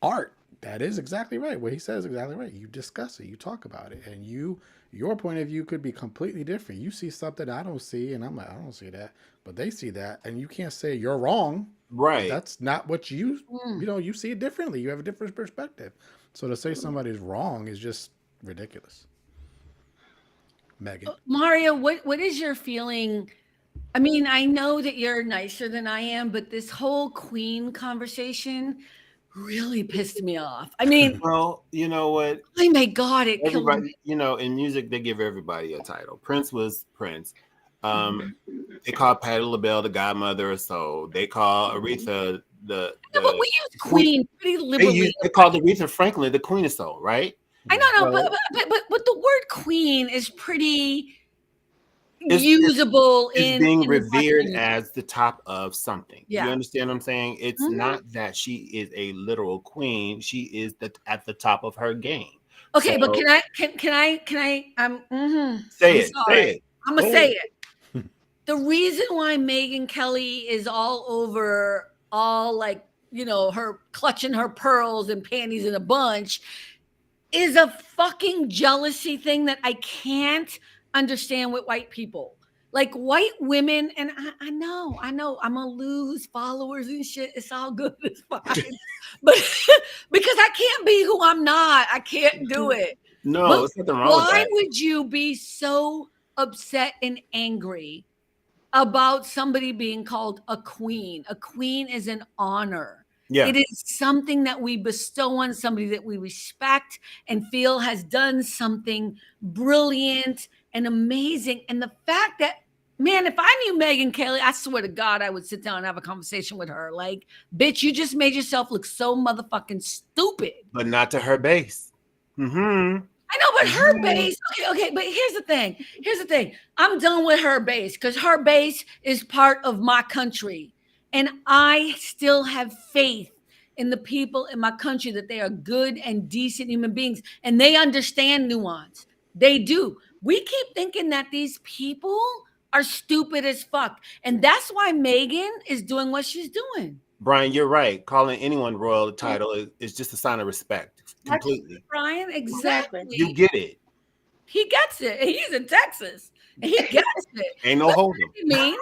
Speaker 4: art, that is exactly right. What he says is exactly right. You discuss it, you talk about it, and your point of view could be completely different. You see something I don't see, and I'm like, I don't see that, but they see that, and you can't say you're wrong.
Speaker 2: Right.
Speaker 4: That's not what you see it differently. You have a different perspective. So to say somebody's wrong is just ridiculous. Megan.
Speaker 1: Mario, what is your feeling? I mean, I know that you're nicer than I am, but this whole Queen conversation really pissed me off. I mean,
Speaker 2: well, you know what?
Speaker 1: Oh my God, it killed
Speaker 2: Everybody,
Speaker 1: me.
Speaker 2: in music, they give everybody a title. Prince was Prince. They call Patti LaBelle the godmother of soul. They call Aretha the
Speaker 1: No, but we use Queen pretty liberally.
Speaker 2: they called Aretha Franklin the queen of soul, right?
Speaker 1: I know,
Speaker 2: Well,
Speaker 1: but the word queen is pretty usable
Speaker 2: it's being revered as the top of something.
Speaker 1: Yeah.
Speaker 2: You understand what I'm saying? It's not that she is a literal queen. She is at the top of her game.
Speaker 1: Okay,
Speaker 2: So,
Speaker 1: but can I
Speaker 2: say
Speaker 1: I'm
Speaker 2: it.
Speaker 1: sorry.
Speaker 2: Say it.
Speaker 1: I'm gonna say it. The reason why Megyn Kelly is all over, all like, her clutching her pearls and panties in a bunch, is a fucking jealousy thing that I can't understand with white people. Like white women, and I know I'm gonna lose followers and shit. It's all good, it's fine. But because I can't be who I'm not, I can't do it.
Speaker 2: No, it's nothing wrong with
Speaker 1: Why
Speaker 2: that.
Speaker 1: would you be so upset and angry about somebody being called a queen? A queen is an honor.
Speaker 2: Yeah.
Speaker 1: It is something that we bestow on somebody that we respect and feel has done something brilliant and amazing. And the fact that, man, if I knew Megyn Kelly, I swear to God, I would sit down and have a conversation with her. Like, bitch, you just made yourself look so motherfucking stupid.
Speaker 2: But not to her base. Mm-hmm.
Speaker 1: I know, but her base, okay, but here's the thing. I'm done with her base because her base is part of my country. And I still have faith in the people in my country that they are good and decent human beings and they understand nuance. They do. We keep thinking that these people are stupid as fuck. And that's why Megyn is doing what she's doing.
Speaker 2: Brian, you're right. Calling anyone royal title is just a sign of respect. Completely.
Speaker 1: Brian, exactly.
Speaker 2: You get it.
Speaker 1: He gets it. He's in Texas. And he gets it.
Speaker 2: Ain't no holding.
Speaker 1: He knows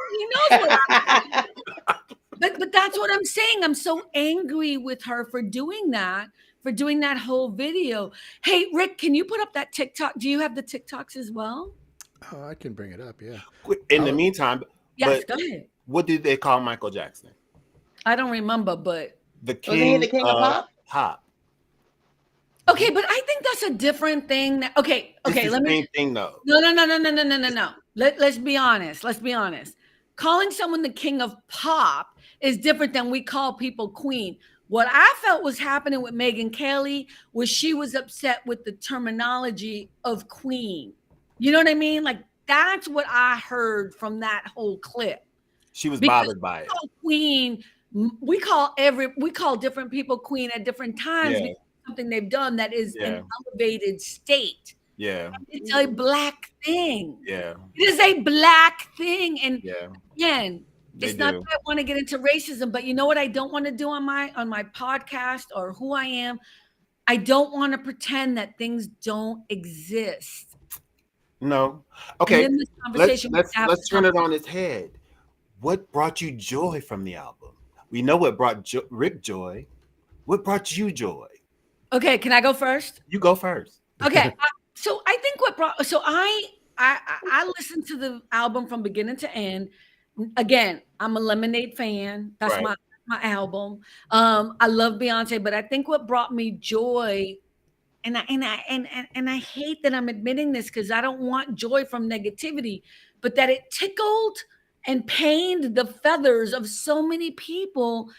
Speaker 1: what I'm saying. But that's what I'm saying. I'm so angry with her for doing that whole video. Hey, Rick, can you put up that TikTok? Do you have the TikToks as well?
Speaker 4: Oh, I can bring it up, yeah.
Speaker 2: In the meantime,
Speaker 1: yes, go ahead.
Speaker 2: What did they call Michael Jackson?
Speaker 1: I don't remember, but
Speaker 2: the king of pop.
Speaker 1: Okay, but I think that's a different thing. Okay, let me.
Speaker 2: Same thing though.
Speaker 1: No. Let's be honest. Calling someone the king of pop is different than we call people queen. What I felt was happening with Megyn Kelly was she was upset with the terminology of queen. You know what I mean? Like that's what I heard from that whole clip.
Speaker 2: She was bothered by it.
Speaker 1: Queen, we call different people queen at different times.
Speaker 2: Yeah.
Speaker 1: Something they've done that is an elevated state.
Speaker 2: Yeah.
Speaker 1: It's a black thing.
Speaker 2: Yeah.
Speaker 1: It is a black thing. And again,
Speaker 2: They
Speaker 1: it's not
Speaker 2: do.
Speaker 1: that I want to get into racism, but you know what I don't want to do on my podcast or who I am? I don't want to pretend that things don't exist.
Speaker 2: No. Okay. Let's turn it on its head. What brought you joy from the album? We know what brought Rick joy. What brought you joy?
Speaker 1: Okay, can I go first?
Speaker 2: You go first.
Speaker 1: Okay. So I think I listened to the album from beginning to end. Again, I'm a Lemonade fan. That's my album. I love Beyonce, but I think what brought me joy and I hate that I'm admitting this because I don't want joy from negativity, but that it tickled and pained the feathers of so many people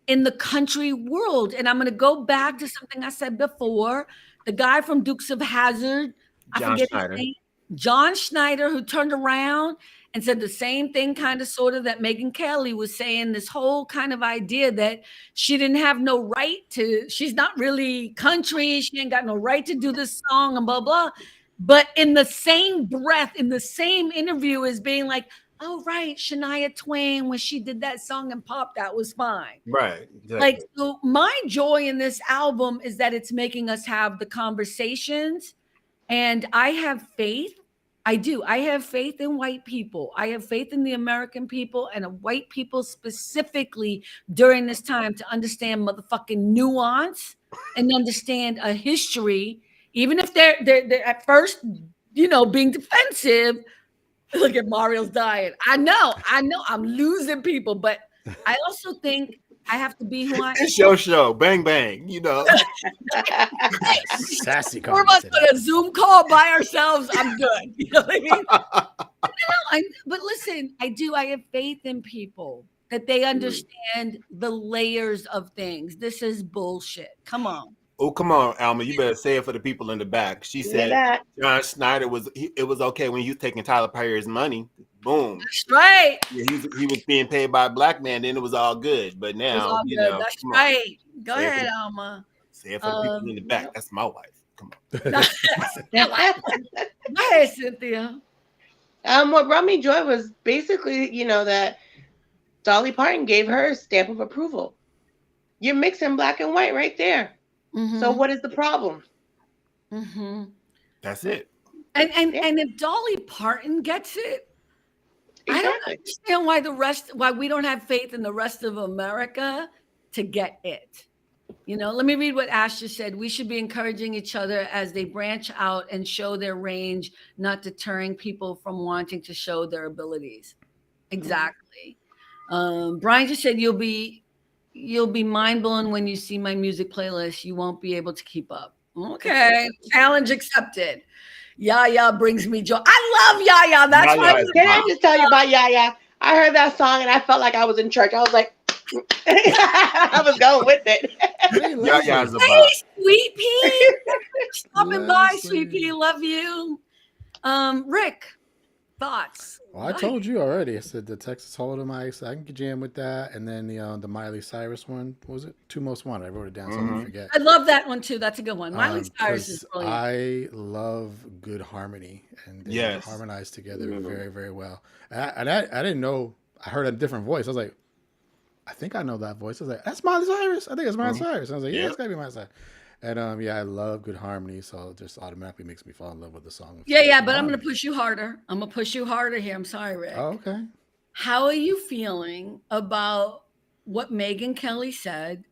Speaker 1: in the country world. And I'm going to go back to something I said before. The guy from Dukes of Hazzard, I
Speaker 2: John
Speaker 1: forget
Speaker 2: Schneider.
Speaker 1: his name, John Schneider, who turned around and said the same thing, kind of sort of, that Megyn Kelly was saying, this whole kind of idea that she didn't have no right to, she's not really country, she ain't got no right to do this song and blah, blah. But in the same breath, in the same interview, as being like, oh, right, Shania Twain, when she did that song and pop, that was fine.
Speaker 2: Right. Exactly.
Speaker 1: Like, so my joy in this album is that it's making us have the conversations. And I have faith. I do. I have faith in white people. I have faith in the American people and white people specifically during this time to understand motherfucking nuance and understand a history, even if they're at first, being defensive. Look at Mario's dying. I know I'm losing people, but I also think I have to be who I am.
Speaker 2: It's your show. Bang, bang.
Speaker 4: Sassy
Speaker 1: We're about
Speaker 4: comment.
Speaker 1: to a Zoom call by ourselves. I'm good. You know what I mean? But listen, I have faith in people that they understand the layers of things. This is bullshit. Come on.
Speaker 2: Oh, come on, Alma. You better say it for the people in the back. She said John Schneider it was okay when he was taking Tyler Perry's money. Boom.
Speaker 1: That's right.
Speaker 2: Yeah, he was being paid by a black man, then it was all good. But now,
Speaker 1: That's right. Go ahead, Alma.
Speaker 2: Say it for the people in the back. That's my wife. Come on.
Speaker 1: Go ahead, Cynthia.
Speaker 3: What brought me joy was basically, that Dolly Parton gave her a stamp of approval. You're mixing black and white right there. Mm-hmm. So what is the problem?
Speaker 1: Mm-hmm.
Speaker 2: That's it.
Speaker 1: And if Dolly Parton gets it, exactly. I don't understand why we don't have faith in the rest of America to get it. Let me read what Ash just said. We should be encouraging each other as they branch out and show their range, not deterring people from wanting to show their abilities. Exactly. Brian just said you'll be mind blown when you see my music playlist. You won't be able to keep up. Okay, challenge accepted. Yaya brings me joy. I love Yaya. That's why.
Speaker 3: Can I just tell you about Yaya? I heard that song and I felt like I was in church. I was like, I was going with it.
Speaker 2: Hey,
Speaker 1: Sweet Pea. Stopping by, Sweet Pea. Love you. Rick, thoughts?
Speaker 4: Well, I told you already. I said the Texas Hold'em Ice. I can jam with that, and then the Miley Cyrus one. What was it? Two Most Wanted. I wrote it down so I don't forget.
Speaker 1: I love that one too. That's a good one. Miley Cyrus is brilliant.
Speaker 4: I love good harmony, and they harmonize together very, very well. And I didn't know. I heard a different voice. I was like, I think I know that voice. I was like, that's Miley Cyrus. I think it's Miley Cyrus. And I was like, yeah, it's gotta be Miley Cyrus. And I love good harmony, so it just automatically makes me fall in love with the song.
Speaker 1: Yeah, but I'm gonna push you harder. I'm gonna push you harder here. I'm sorry, Rick.
Speaker 4: Oh, okay.
Speaker 1: How are you feeling about what Megyn Kelly said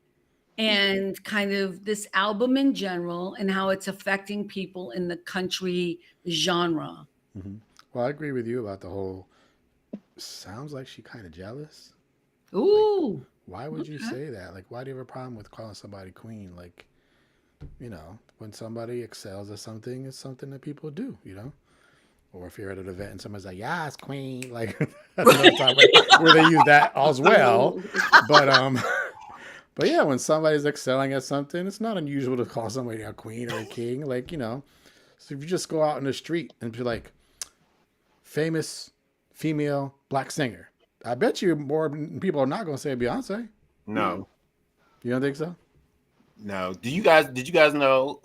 Speaker 1: and kind of this album in general and how it's affecting people in the country genre?
Speaker 4: Mm-hmm. Well, I agree with you about the whole. Sounds like she kind of jealous.
Speaker 1: Ooh.
Speaker 4: Like, why would you say that? Like, why do you have a problem with calling somebody queen? Like, when somebody excels at something, it's something that people do, Or if you're at an event and somebody's like, yeah, it's queen. Like, that's another time where they use that as well. But yeah, when somebody's excelling at something, it's not unusual to call somebody a queen or a king. Like, So if you just go out in the street and be like, famous female black singer, I bet you more people are not going to say Beyonce.
Speaker 2: No.
Speaker 4: You don't think so?
Speaker 2: No. Did you guys know?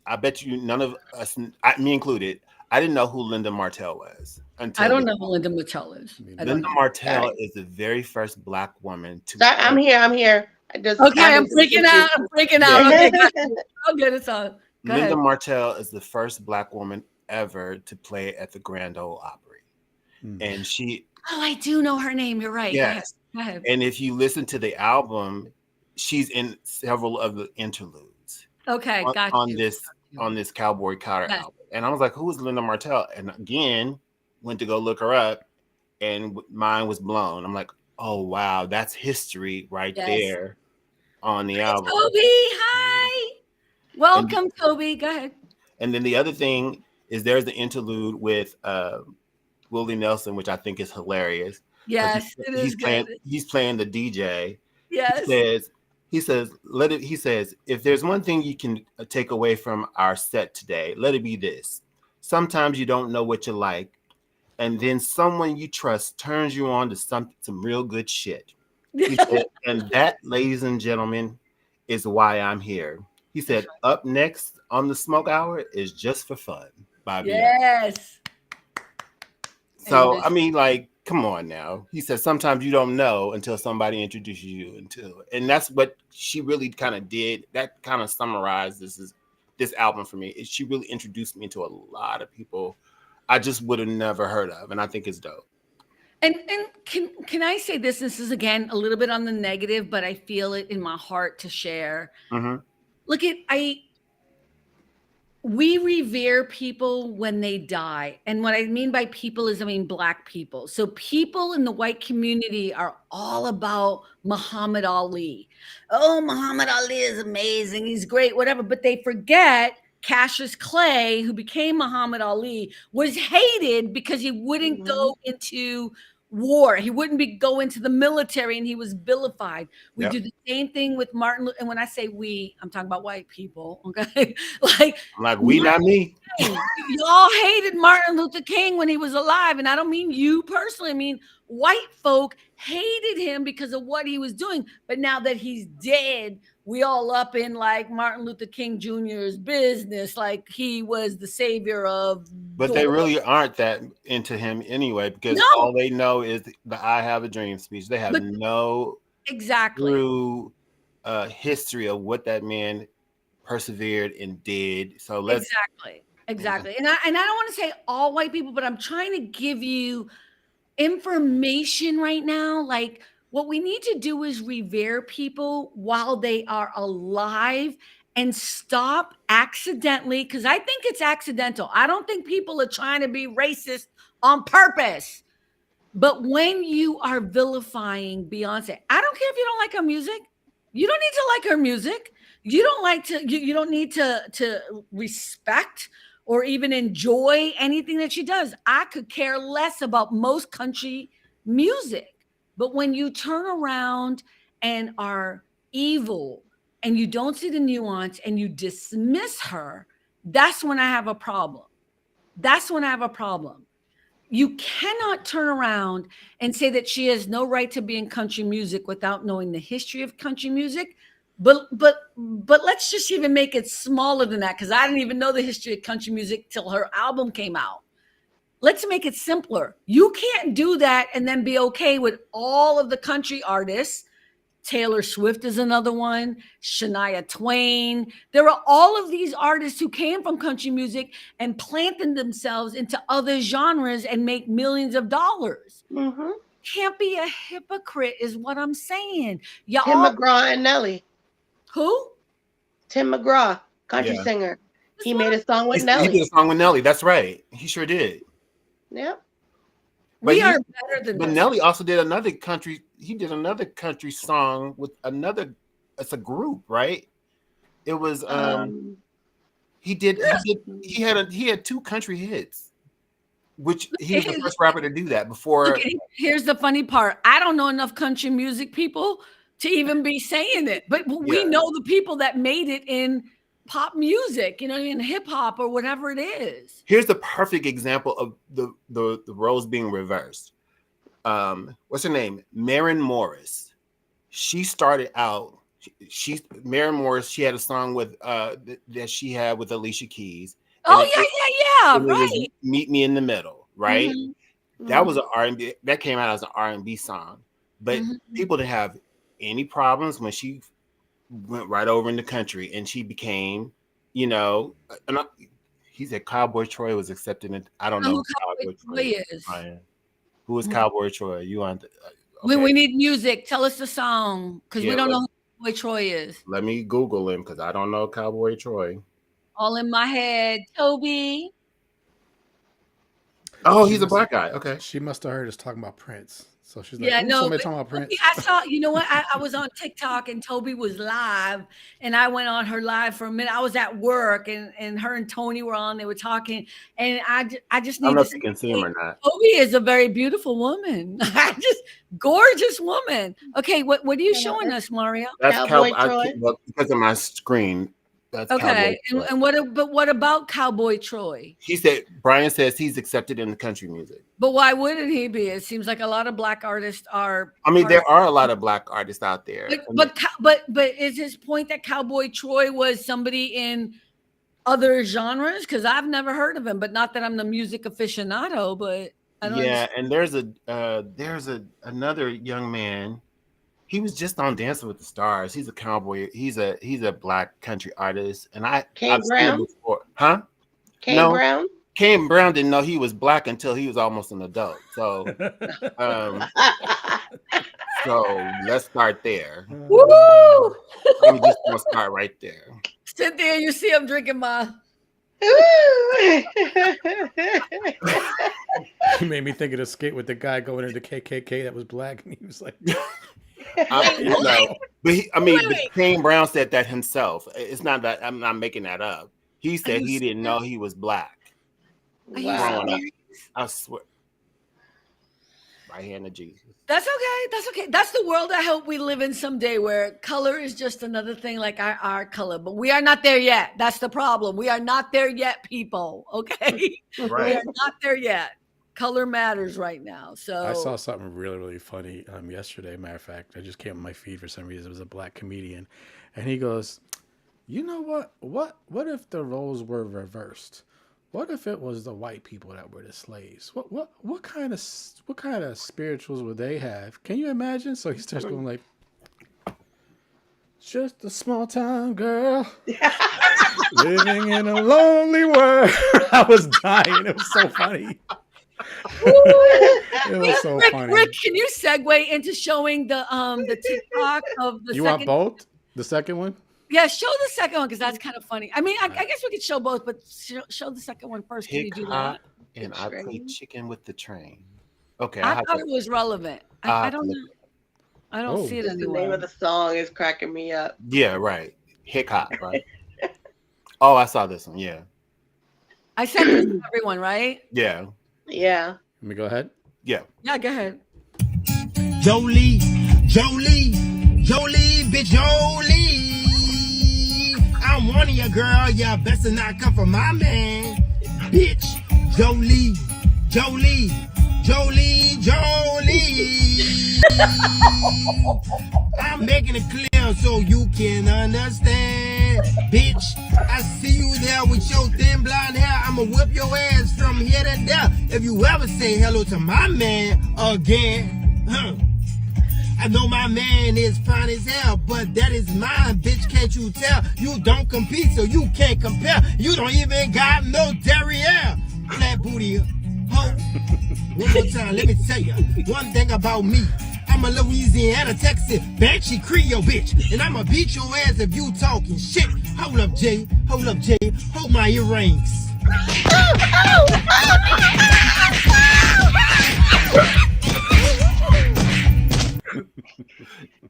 Speaker 2: I bet you none of us, me included, I didn't know who Linda Martell was.
Speaker 1: I don't know who Linda Martell is.
Speaker 2: Linda Martell is the very first black woman to.
Speaker 3: I'm here. I'm
Speaker 1: freaking out. Okay, I'll get it on.
Speaker 2: Linda Martell is the first black woman ever to play at the Grand Ole Opry. And she.
Speaker 1: Oh, I do know her name. You're right.
Speaker 2: Yes.
Speaker 1: Go ahead.
Speaker 2: And if you listen to the album, she's in several of the interludes.
Speaker 1: Okay, got
Speaker 2: on this Cowboy Carter album. And I was like, who is Linda Martell? And again, went to go look her up, and mine was blown. I'm like, oh wow, that's history right there on the album.
Speaker 1: Toby, hi. Welcome, Toby. Go ahead.
Speaker 2: And then the other thing is there's the interlude with Willie Nelson, which I think is hilarious.
Speaker 1: Yes, it is good.
Speaker 2: He's playing the DJ.
Speaker 1: Yes.
Speaker 2: He says, if there's one thing you can take away from our set today, let it be this. Sometimes you don't know what you like, and then someone you trust turns you on to some real good shit. He said, and that, ladies and gentlemen, is why I'm here. He said, up next on the Smoke Hour is Just for Fun by Beyonce.
Speaker 1: Yes.
Speaker 2: So, I mean, like, come on now. He said, sometimes you don't know until somebody introduces you into it. And that's what she really kind of did. That kind of summarized this album for me. She really introduced me to a lot of people I just would have never heard of. And I think it's dope.
Speaker 1: And can I say this? This is, again, a little bit on the negative, but I feel it in my heart to share.
Speaker 2: Mm-hmm.
Speaker 1: Look, we revere people when they die. And what I mean by people is, I mean Black people. So people in the white community are all about Muhammad Ali. Oh, Muhammad Ali is amazing. He's great, whatever. But they forget Cassius Clay, who became Muhammad Ali, was hated because he wouldn't go into war. He wouldn't go into the military, and he was vilified. We do the same thing with Martin. And when I say we, I'm talking about white people. Okay.
Speaker 2: Like we, not me.
Speaker 1: Y'all hated Martin Luther King when he was alive. And I don't mean you personally. I mean, white folk hated him because of what he was doing. But now that he's dead, we all up in like Martin Luther King Jr.'s business, like he was the savior of.
Speaker 2: But they really aren't that into him anyway, because all they know is the "I Have a Dream" speech. They have no true history of what that man persevered and did. So let's
Speaker 1: exactly. And I don't want to say all white people, but I'm trying to give you information right now. Like, what we need to do is revere people while they are alive and stop accidentally, because I think it's accidental. I don't think people are trying to be racist on purpose. But when you are vilifying Beyonce, I don't care if you don't like her music. You don't need to like her music. You don't need to respect or even enjoy anything that she does. I could care less about most country music. But when you turn around and are evil and you don't see the nuance and you dismiss her, that's when I have a problem. You cannot turn around and say that she has no right to be in country music without knowing the history of country music. But let's just even make it smaller than that, because I didn't even know the history of country music till her album came out. Let's make it simpler. You can't do that and then be okay with all of the country artists. Taylor Swift is another one. Shania Twain. There are all of these artists who came from country music and planted themselves into other genres and make millions of dollars.
Speaker 3: Mm-hmm.
Speaker 1: Can't be a hypocrite is what I'm saying.
Speaker 3: Tim McGraw and Nelly.
Speaker 1: Who?
Speaker 3: Tim McGraw, country singer. He made a song with Nelly.
Speaker 2: He did a song with Nelly. That's right. He sure did.
Speaker 3: Yep.
Speaker 2: But
Speaker 1: we are better than
Speaker 2: But Nelly also did another country. He did another country song with another. It's a group, right? It was. He had 2 country hits, which he was the first rapper to do that before.
Speaker 1: Look, here's the funny part. I don't know enough country music people to even be saying it, but we know the people that made it in pop music, in hip hop or whatever it is.
Speaker 2: Here's the perfect example of the roles being reversed. What's her name? Maren Morris. She started out. Maren Morris. She had a song with that she had with Alicia Keys.
Speaker 1: Right.
Speaker 2: Meet Me in the Middle. Right. Mm-hmm. That was an R&B. That came out as an R&B song, but people didn't have any problems when she went right over in the country and she became, he said Cowboy Troy was accepted. I don't know who Cowboy Troy is. Who is Cowboy Troy? You want?
Speaker 1: Okay. We need music. Tell us the song, because we don't know who Cowboy Troy is.
Speaker 2: Let me Google him, because I don't know Cowboy Troy.
Speaker 1: All in my head, Toby.
Speaker 2: Oh, he's a Black guy. Okay.
Speaker 4: She must have heard us talking about Prince. So she's like,
Speaker 1: Yeah, no,
Speaker 4: somebody
Speaker 1: but
Speaker 4: talking about Prince.
Speaker 1: I saw, you know what? I was on TikTok and Toby was live and I went on her live for a minute. I was at work and her and Tony were on, they were talking. And I just
Speaker 2: I don't
Speaker 1: need
Speaker 2: know
Speaker 1: to
Speaker 2: if you can see him or not.
Speaker 1: Toby is a very beautiful woman. Just gorgeous woman. Okay, what are you showing us, Mario?
Speaker 2: That's
Speaker 3: Cowboy Troy.
Speaker 2: Well, because of my screen. That's
Speaker 1: Okay,
Speaker 2: Cowboy Troy.
Speaker 1: and what about Cowboy Troy?
Speaker 2: He said Brian says he's accepted in the country music.
Speaker 1: But why wouldn't he be? It seems like a lot of black artists are.
Speaker 2: I mean, there are a lot of black artists out there.
Speaker 1: But is his point that Cowboy Troy was somebody in other genres? Because I've never heard of him, but not that I'm the music aficionado, but I don't.
Speaker 2: Yeah, and there's another young man. He was just on Dancing with the Stars. He's a cowboy. He's a black country artist, and I've seen him before. Huh?
Speaker 3: Brown.
Speaker 2: Kane Brown didn't know he was black until he was almost an adult. So, so let's start there.
Speaker 1: Woo!
Speaker 2: I'm just gonna start right there.
Speaker 1: Cynthia, you see I'm drinking my.
Speaker 4: You made me think of the skit with the guy going into KKK that was black, and he was like,
Speaker 2: but Kane Brown said that himself. It's not that I'm not making that up. He said he didn't know he was black.
Speaker 3: Wow.
Speaker 2: I swear. Right hand of Jesus.
Speaker 1: That's okay. That's the world I hope we live in someday, where color is just another thing like our color. But we are not there yet. That's the problem. We are not there yet, people. Okay?
Speaker 2: Right.
Speaker 1: We are not there yet. Color matters right now. So
Speaker 4: I saw something really, really funny yesterday. Matter of fact, I just came on my feed for some reason. It was a black comedian, and he goes, "You know what? What if the roles were reversed? What if it was the white people that were the slaves? What kind of spirituals would they have? Can you imagine?" So he starts going like, "Just a small town girl living in a lonely world." I was dying. It was so funny. It was so funny.
Speaker 1: Rick, can you segue into showing the TikTok of the
Speaker 4: You
Speaker 1: second?
Speaker 4: want both? The second one?
Speaker 1: Yeah, show the second one because that's kind of funny. I mean, I guess we could show both, but show the second one first. Can you do that?
Speaker 2: And I play chicken with the train. Okay.
Speaker 1: I thought it was relevant. I don't know. I don't see it anymore.
Speaker 3: The name of the song is cracking me up.
Speaker 2: Yeah, right. Hick hop, right? Oh, I saw this one. Yeah.
Speaker 1: I sent this to everyone, right?
Speaker 2: Yeah.
Speaker 3: Yeah.
Speaker 4: Let me go ahead.
Speaker 2: Yeah.
Speaker 1: Yeah, go ahead.
Speaker 8: Jolie, bitch, Jolie. I'm one of your girl, you best to not come from my man. Bitch, Jolie. I'm making it clear so you can understand. Bitch, I see you there with your thin blonde hair. I'ma whip your ass from here to there if you ever say hello to my man again. I know my man is fine as hell, but that is mine, bitch, can't you tell? You don't compete, so you can't compare. You don't even got no derriere. Flat booty, ho. One more time, let me tell you one thing about me. I'm a Louisiana, Texas, Banshee Creole bitch. And I'ma beat your ass if you talking shit. Hold up, Jay. Hold my earrings.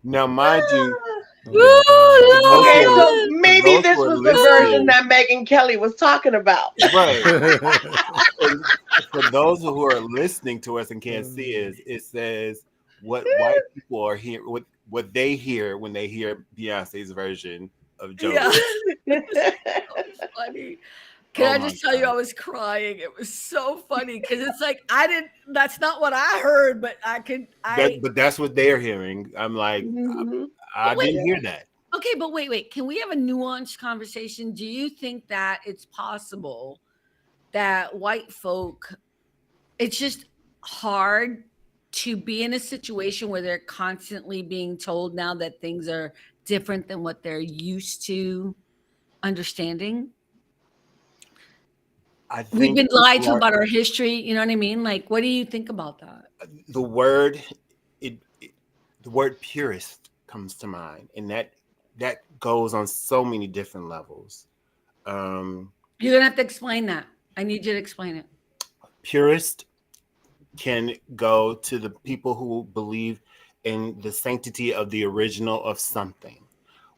Speaker 2: Now, mind you,
Speaker 3: Okay, so maybe this was the version that Megyn Kelly was talking about.
Speaker 2: Right. For those who are listening to us and can't see us, it says what white people are here, what they hear when they hear Beyonce's version of Jolie.
Speaker 1: Yeah. So funny. Can I just tell you, I was crying. It was so funny because it's like that's not what I heard, but
Speaker 2: But that's what they're hearing. I'm like, I didn't hear that.
Speaker 1: Okay, but wait. Can we have a nuanced conversation? Do you think that it's possible that white folk, it's just hard to be in a situation where they're constantly being told now that things are different than what they're used to understanding? We've been lied to about our history. You know what I mean? Like, what do you think about that?
Speaker 2: The word purist comes to mind, and that goes on so many different levels.
Speaker 1: You're gonna have to explain that. I need you to explain it.
Speaker 2: Purist can go to the people who believe in the sanctity of the original of something.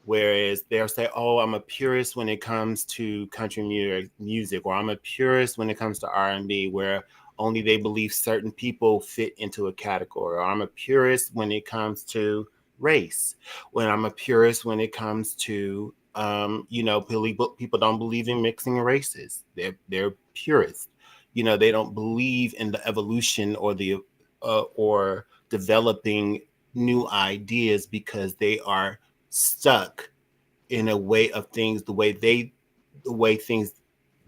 Speaker 2: Whereas they'll say, oh, I'm a purist when it comes to country music, or I'm a purist when it comes to R&B, where only they believe certain people fit into a category. Or I'm a purist when it comes to race, when I'm a purist when it comes to, people don't believe in mixing races. They're purists. They don't believe in the evolution or or developing new ideas because they are stuck in a way of things the way things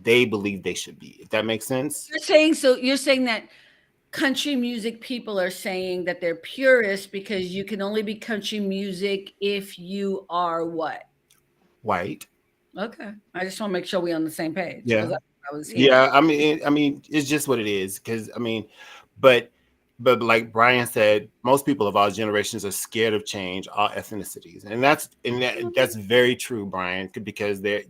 Speaker 2: they believe they should be, if that makes sense.
Speaker 1: You're saying that country music people are saying that they're purists because you can only be country music if you are what?
Speaker 2: White.
Speaker 1: Okay. I just want to make sure we're on the same page.
Speaker 2: Yeah.
Speaker 1: That's what I was hearing.
Speaker 2: Yeah, I mean it's just what it is, because but like Brian said, most people of all generations are scared of change, all ethnicities. And that's very true, Brian, because they're,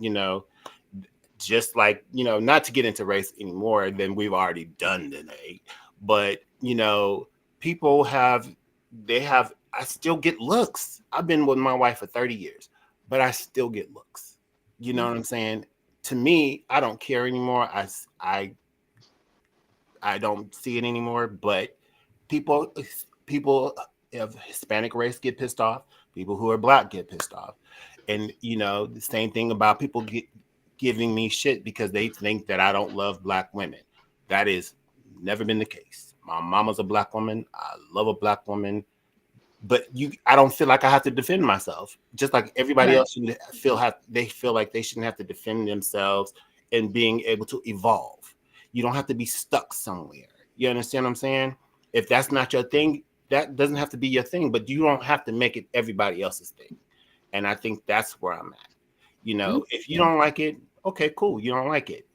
Speaker 2: just like, not to get into race anymore than we've already done today. But, people I still get looks. I've been with my wife for 30 years, but I still get looks. You know what I'm saying? To me, I don't care anymore. I don't see it anymore, but people of Hispanic race get pissed off. People who are Black get pissed off. And, the same thing about people giving me shit because they think that I don't love Black women. That is never been the case. My mama's a Black woman. I love a Black woman. But I don't feel like I have to defend myself. Just like everybody else should they feel like they shouldn't have to defend themselves and being able to evolve. You don't have to be stuck somewhere. You understand what I'm saying? If that's not your thing, that doesn't have to be your thing, but you don't have to make it everybody else's thing. And I think that's where I'm at. If you don't like it, okay, cool. You don't like it.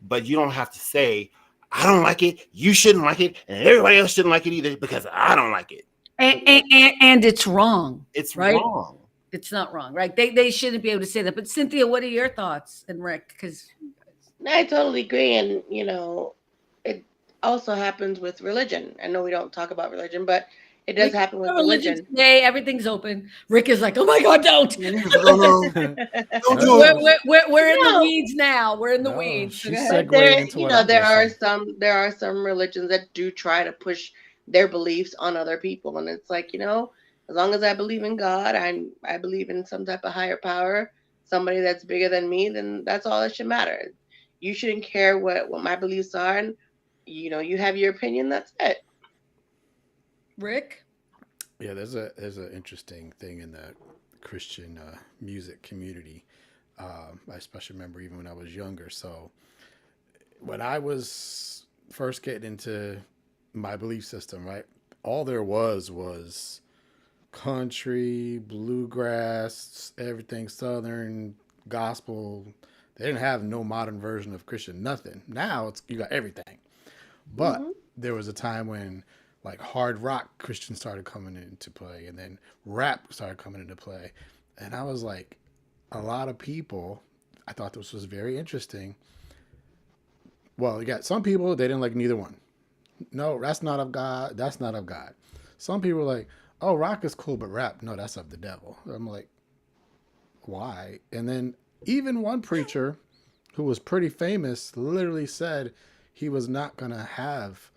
Speaker 2: But you don't have to say, I don't like it, you shouldn't like it, and everybody else shouldn't like it either because I don't like it.
Speaker 1: And it's wrong.
Speaker 2: It's
Speaker 1: right?
Speaker 2: wrong.
Speaker 1: It's not wrong, right? They shouldn't be able to say that. But Cynthia, what are your thoughts? And Rick, because
Speaker 3: I totally agree. And, it also happens with religion. I know we don't talk about religion, but it does happen with religion.
Speaker 1: Today, everything's open. Rick is like, oh my God, don't.
Speaker 2: Don't do it.
Speaker 1: We're in the weeds now. We're in the weeds.
Speaker 3: There are some religions that do try to push their beliefs on other people. And it's like, as long as I believe in God, I believe in some type of higher power, somebody that's bigger than me, then that's all that should matter. You shouldn't care what my beliefs are. And, you have your opinion. That's it.
Speaker 1: Rick?
Speaker 4: Yeah, there's an interesting thing in the Christian music community. I especially remember even when I was younger. So when I was first getting into my belief system, right, all there was country, bluegrass, everything Southern, gospel. They didn't have no modern version of Christian, nothing. Now you got everything. But there was a time when like hard rock Christian started coming into play, and then rap started coming into play. And I was like, a lot of people, I thought this was very interesting. Well, you got some people, they didn't like neither one. No, that's not of God. That's not of God. Some people were like, oh, rock is cool, but rap, no, that's of the devil. I'm like, why? And then even one preacher who was pretty famous literally said he was not going to have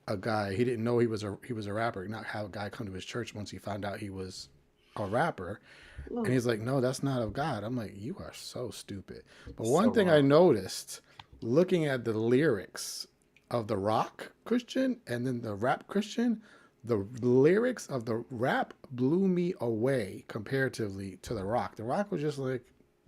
Speaker 4: a guy. He didn't know he was a rapper, not have a guy come to his church once he found out he was a rapper. And he's like, no, that's not of God. I'm like, you are so stupid. But one thing I noticed looking at the lyrics of the rock Christian and then the rap Christian, the lyrics of the rap blew me away comparatively to the rock. The rock was just like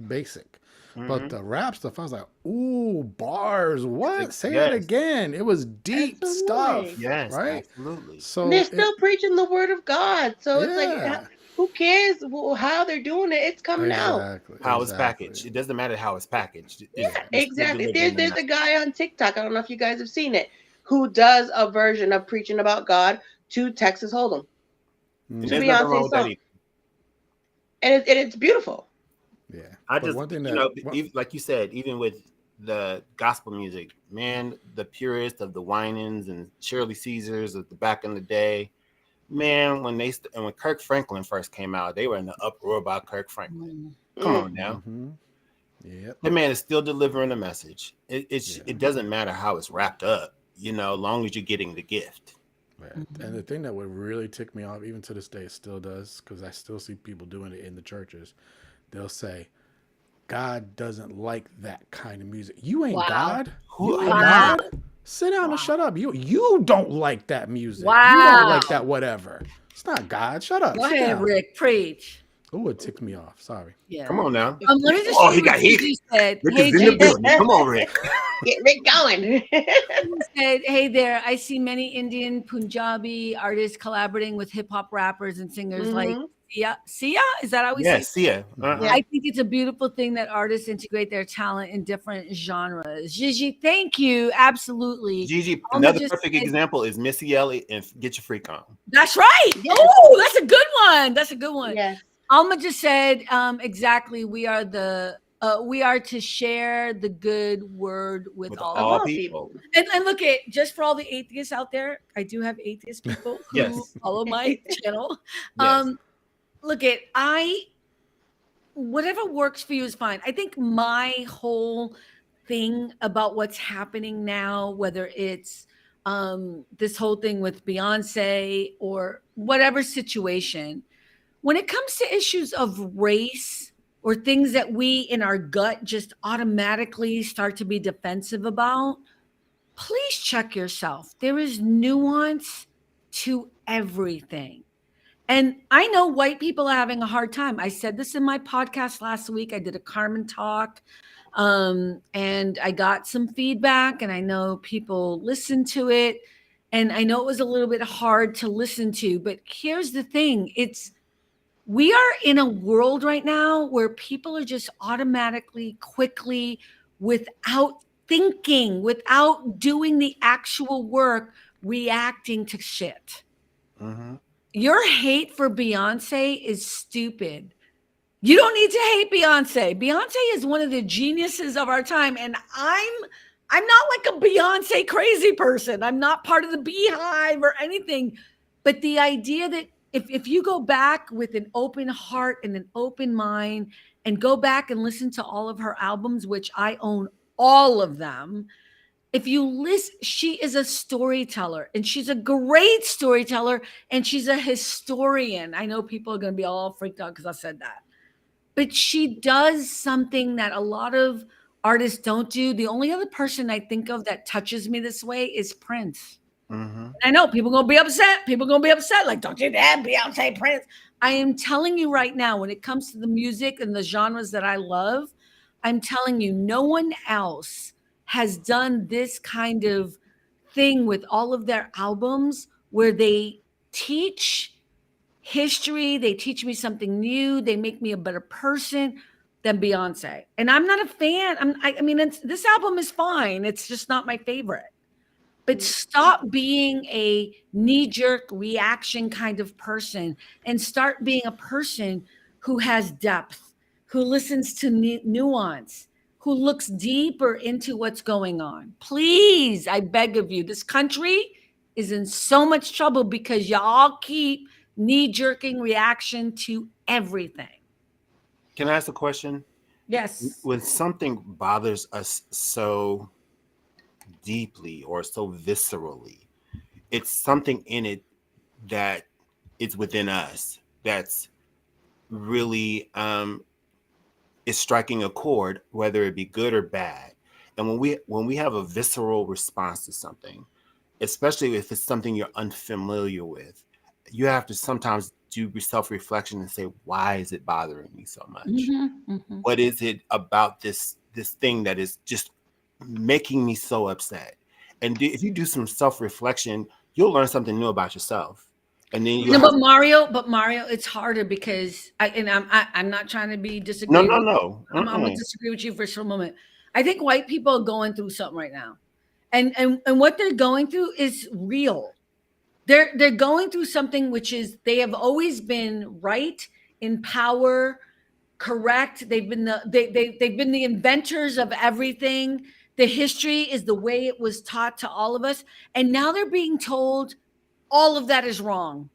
Speaker 4: basic. But the rap stuff, I was like, ooh, bars, what? Say it again. It was deep stuff.
Speaker 2: Yes,
Speaker 4: right?
Speaker 2: Absolutely.
Speaker 3: So they're still preaching the word of God. So it's like, who cares how they're doing it? It's coming out.
Speaker 2: How it's packaged. It doesn't matter how it's packaged.
Speaker 3: Exactly. There's a guy on TikTok, I don't know if you guys have seen it, who does a version of preaching about God to Texas Hold'em. To Beyonce's song. And it's beautiful.
Speaker 4: Yeah.
Speaker 2: I just, like you said, even with the gospel music, man, the purists of the Winans and Shirley Caesars of the back in the day, man, when Kirk Franklin first came out, they were in the uproar about Kirk Franklin. Come on now.
Speaker 4: Mm-hmm. Yep.
Speaker 2: That man is still delivering a message. It doesn't matter how it's wrapped up, as long as you're getting the gift.
Speaker 4: Right. And the thing that would really tick me off, even to this day, it still does, because I still see people doing it in the churches. They'll say, God doesn't like that kind of music. You ain't God. You ain't God. Sit down and shut up. You don't like that music.
Speaker 1: Wow.
Speaker 4: You don't like that whatever. It's not God. Shut up.
Speaker 1: Go ahead, Rick. Preach.
Speaker 4: Oh, it ticks me off. Sorry.
Speaker 1: Yeah.
Speaker 2: Come on now.
Speaker 1: Let me just
Speaker 2: he got heated.
Speaker 1: said,
Speaker 2: Rick
Speaker 1: hey,
Speaker 2: is in the building. Come on, Rick.
Speaker 3: Get Rick going.
Speaker 1: Said, hey there, I see many Indian Punjabi artists collaborating with hip hop rappers and singers like Sia? Is that how we say it?
Speaker 2: Sia. Uh-huh.
Speaker 1: I think it's a beautiful thing that artists integrate their talent in different genres. Gigi, thank you. Absolutely.
Speaker 2: Gigi, another perfect example is Missy Elliott and Get Your Freak On.
Speaker 1: That's right. Yes. Oh, that's a good one. That's a good one.
Speaker 3: Yes.
Speaker 1: Alma just said exactly. We are to share the good word with all
Speaker 2: people.
Speaker 1: And look at, just for all the atheists out there, I do have atheist people who follow my channel.
Speaker 2: Yes.
Speaker 1: Look at, whatever works for you is fine. I think my whole thing about what's happening now, whether it's this whole thing with Beyonce or whatever situation, when it comes to issues of race or things that we in our gut just automatically start to be defensive about, please check yourself. There is nuance to everything. And I know white people are having a hard time. I said this in my podcast last week. I did a Carmen talk, and I got some feedback, and I know people listened to it. And I know it was a little bit hard to listen to, but here's the thing. We are in a world right now where people are just automatically, quickly, without thinking, without doing the actual work, reacting to shit.
Speaker 2: Mm-hmm.
Speaker 1: Your hate for Beyonce is stupid. You don't need to hate Beyonce. Beyonce is one of the geniuses of our time. And I'm not like a Beyonce crazy person. I'm not part of the Beehive or anything. But the idea that if you go back with an open heart and an open mind and go back and listen to all of her albums, which I own all of them, if you listen, she is a storyteller, and she's a great storyteller, and she's a historian. I know people are going to be all freaked out because I said that. But she does something that a lot of artists don't do. The only other person I think of that touches me this way is Prince. Mm-hmm. I know people are going to be upset. People are going to be upset. Like, don't you dare Beyonce, Prince. I am telling you right now, when it comes to the music and the genres that I love, I'm telling you, no one else has done this kind of thing with all of their albums where they teach history, they teach me something new, they make me a better person than Beyonce. And I'm not a fan. I mean, this album is fine. It's just not my favorite. But stop being a knee-jerk reaction kind of person and start being a person who has depth, who listens to nuance, who looks deeper into what's going on. Please, I beg of you, this country is in so much trouble because y'all keep knee-jerking reaction to everything.
Speaker 2: Can I ask a question?
Speaker 1: Yes.
Speaker 2: When something bothers us so deeply or so viscerally, it's something in it that it's within us that's really is striking a chord, whether it be good or bad. And when we have a visceral response to something, especially if it's something you're unfamiliar with, you have to sometimes do self-reflection and say, why is it bothering me so much? Mm-hmm, mm-hmm. What is it about this thing that is just making me so upset? And if you do some self-reflection, you'll learn something new about yourself. And then
Speaker 1: but Mario, it's harder because I'm not trying to be disagreeing.
Speaker 2: No.
Speaker 1: I'm going to disagree with you for a moment. I think white people are going through something right now, and what they're going through is real. They're going through something which is they have always been right, in power, correct. They've been they've been the inventors of everything. The history is the way it was taught to all of us, and now they're being told all of that is wrong.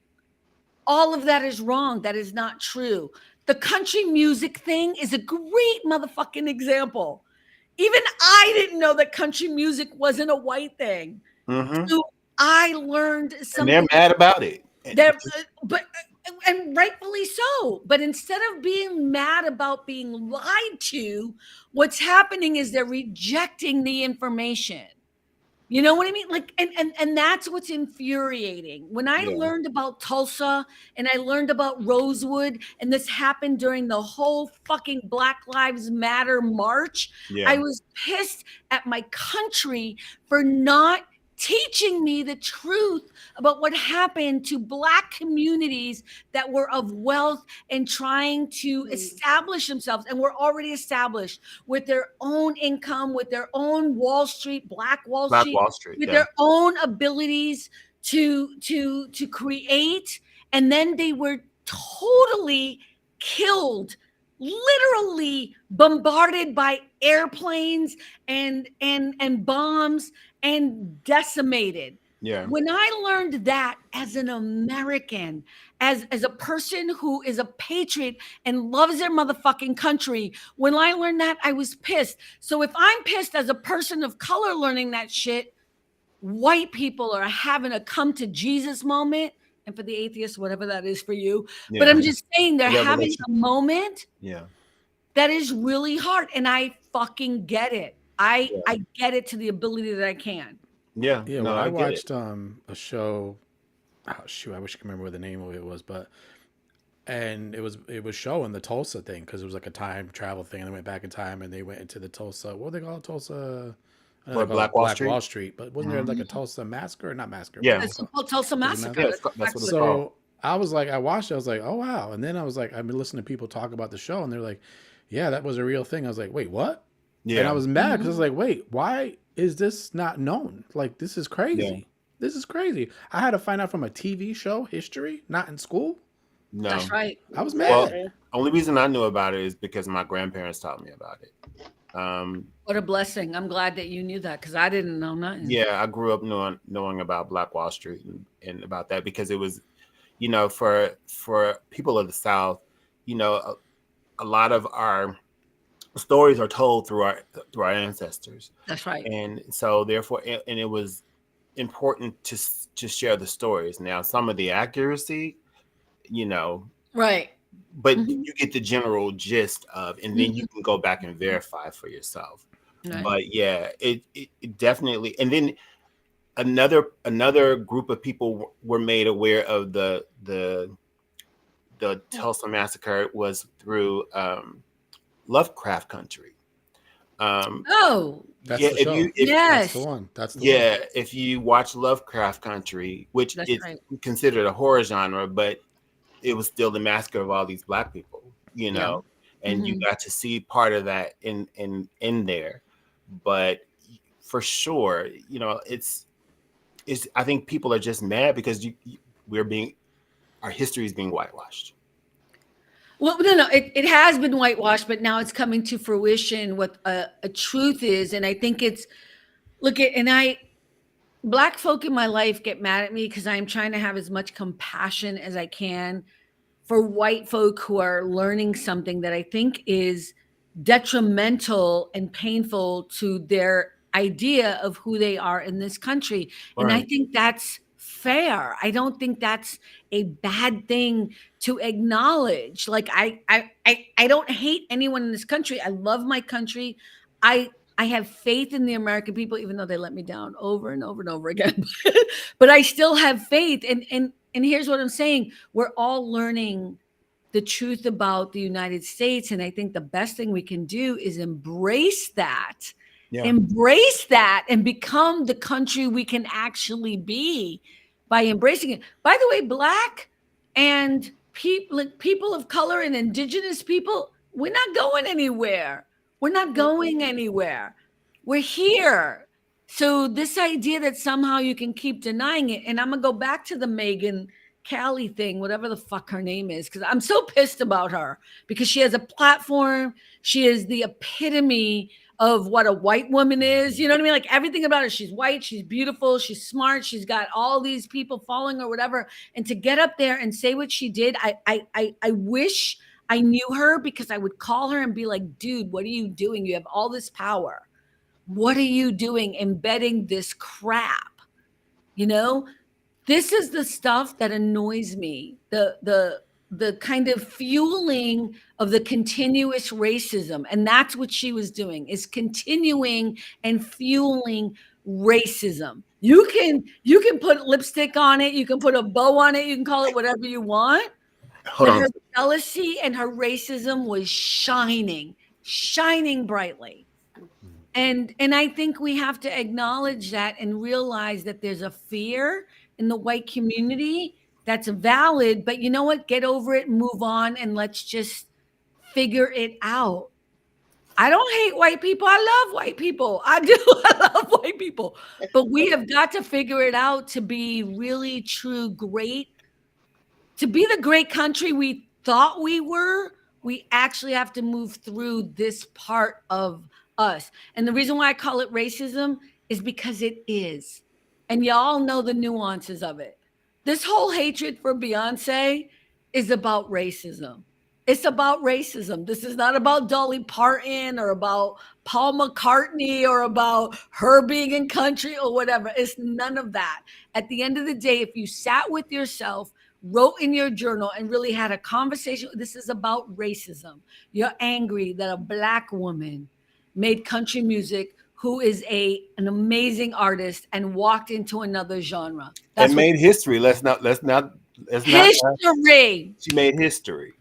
Speaker 1: All of that is wrong. That is not true. The country music thing is a great motherfucking example. Even I didn't know that country music wasn't a white thing. So I learned something.
Speaker 2: And they're mad about it.
Speaker 1: And rightfully so. But instead of being mad about being lied to, what's happening is they're rejecting the information. You know what I mean? Like, and that's what's infuriating. When I learned about Tulsa and I learned about Rosewood, and this happened during the whole fucking Black Lives Matter march, I was pissed at my country for not teaching me the truth about what happened to Black communities that were of wealth and trying to establish themselves, and were already established with their own income, with their own Wall Street, Black Wall Street, with their own abilities to create, and then they were totally killed, literally bombarded by airplanes and bombs and decimated. When I learned that as an American, as a person who is a patriot and loves their motherfucking country, when I learned that, I was pissed. So if I'm pissed as a person of color learning that shit, white people are having a come to Jesus moment. And for the atheists, whatever that is for you. But I'm just saying they're having a moment that is really hard. And I fucking get it. I get it to the ability that I can.
Speaker 4: Yeah. No, I watched a show. Oh shoot, I wish I could remember what the name of it was, and it was showing the Tulsa thing, because it was like a time travel thing, and they went back in time and they went into the Tulsa. What do they call it? Tulsa.
Speaker 2: Black Wall Street.
Speaker 4: But wasn't there like a Tulsa massacre? Not massacre.
Speaker 2: Yeah,
Speaker 1: it's called Tulsa Massacre.
Speaker 2: That's what it's called.
Speaker 4: So I was like, I watched it. I was like, oh wow. And then I was like, I've been listening to people talk about the show, and they're like, yeah, that was a real thing. I was like, wait, what? Yeah. And I was mad because I was like, wait, why is this not known? Like, this is crazy. Yeah. This is crazy. I had to find out from a TV show, history, not in school.
Speaker 2: No.
Speaker 1: That's right.
Speaker 4: I was mad.
Speaker 2: Well, only reason I knew about it is because my grandparents taught me about it.
Speaker 1: What a blessing. I'm glad that you knew that, because I didn't know nothing.
Speaker 2: Yeah, I grew up knowing about Black Wall Street and about that, because it was, you know, for people of the South, you know, a lot of our stories are told through our ancestors.
Speaker 1: That's right.
Speaker 2: And so therefore, and it was important to share the stories. Now, some of the accuracy, you know,
Speaker 1: right,
Speaker 2: but you get the general gist of, and then you can go back and verify for yourself. Right. But yeah, it definitely. And then another group of people were made aware of the Tulsa massacre was through Lovecraft Country.
Speaker 4: That's the show.
Speaker 1: Yes,
Speaker 4: that's the one. That's the one.
Speaker 2: If you watch Lovecraft Country, which is considered a horror genre, but it was still the massacre of all these Black people, you know, and you got to see part of that in there. But for sure, you know, it's I think people are just mad because our history is being whitewashed.
Speaker 1: Well, no, it has been whitewashed, but now it's coming to fruition what a truth is. And I think Black folk in my life get mad at me because I'm trying to have as much compassion as I can for white folk who are learning something that I think is detrimental and painful to their idea of who they are in this country. Right. And I think that's fair. I don't think that's a bad thing to acknowledge. Like I don't hate anyone in this country. I love my country. I have faith in the American people, even though they let me down over and over and over again. But I still have faith. And here's what I'm saying. We're all learning the truth about the United States. And I think the best thing we can do is embrace that. Yeah. Embrace that and become the country we can actually be by embracing it. By the way, Black and people of color and indigenous people, we're not going anywhere. We're not going anywhere. We're here. So this idea that somehow you can keep denying it, and I'm going to go back to the Megan Callie thing, whatever the fuck her name is, because I'm so pissed about her because she has a platform. She is the epitome of what a white woman is. You know what I mean? Like everything about her. She's white. She's beautiful. She's smart. She's got all these people following her, whatever. And to get up there and say what she did, I wish I knew her because I would call her and be like, dude, what are you doing? You have all this power. What are you doing embedding this crap? You know? This is the stuff that annoys me. The kind of fueling of the continuous racism. And that's what she was doing, is continuing and fueling racism. You can put lipstick on it, you can put a bow on it, you can call it whatever you want. But her jealousy and her racism was shining brightly. And I think we have to acknowledge that and realize that there's a fear in the white community that's valid, but you know what? Get over it, move on, and let's just figure it out. I don't hate white people. I love white people. I do. I love white people. But we have got to figure it out to be really true great. To be the great country we thought we were, we actually have to move through this part of us. And the reason why I call it racism is because it is. And y'all know the nuances of it. This whole hatred for Beyonce is about racism. It's about racism. This is not about Dolly Parton or about Paul McCartney or about her being in country or whatever. It's none of that. At the end of the day, if you sat with yourself, wrote in your journal and really had a conversation, this is about racism. You're angry that a Black woman made country music, who is an amazing artist, and walked into another genre.
Speaker 2: And made history. Let's not
Speaker 1: history.
Speaker 2: She made history.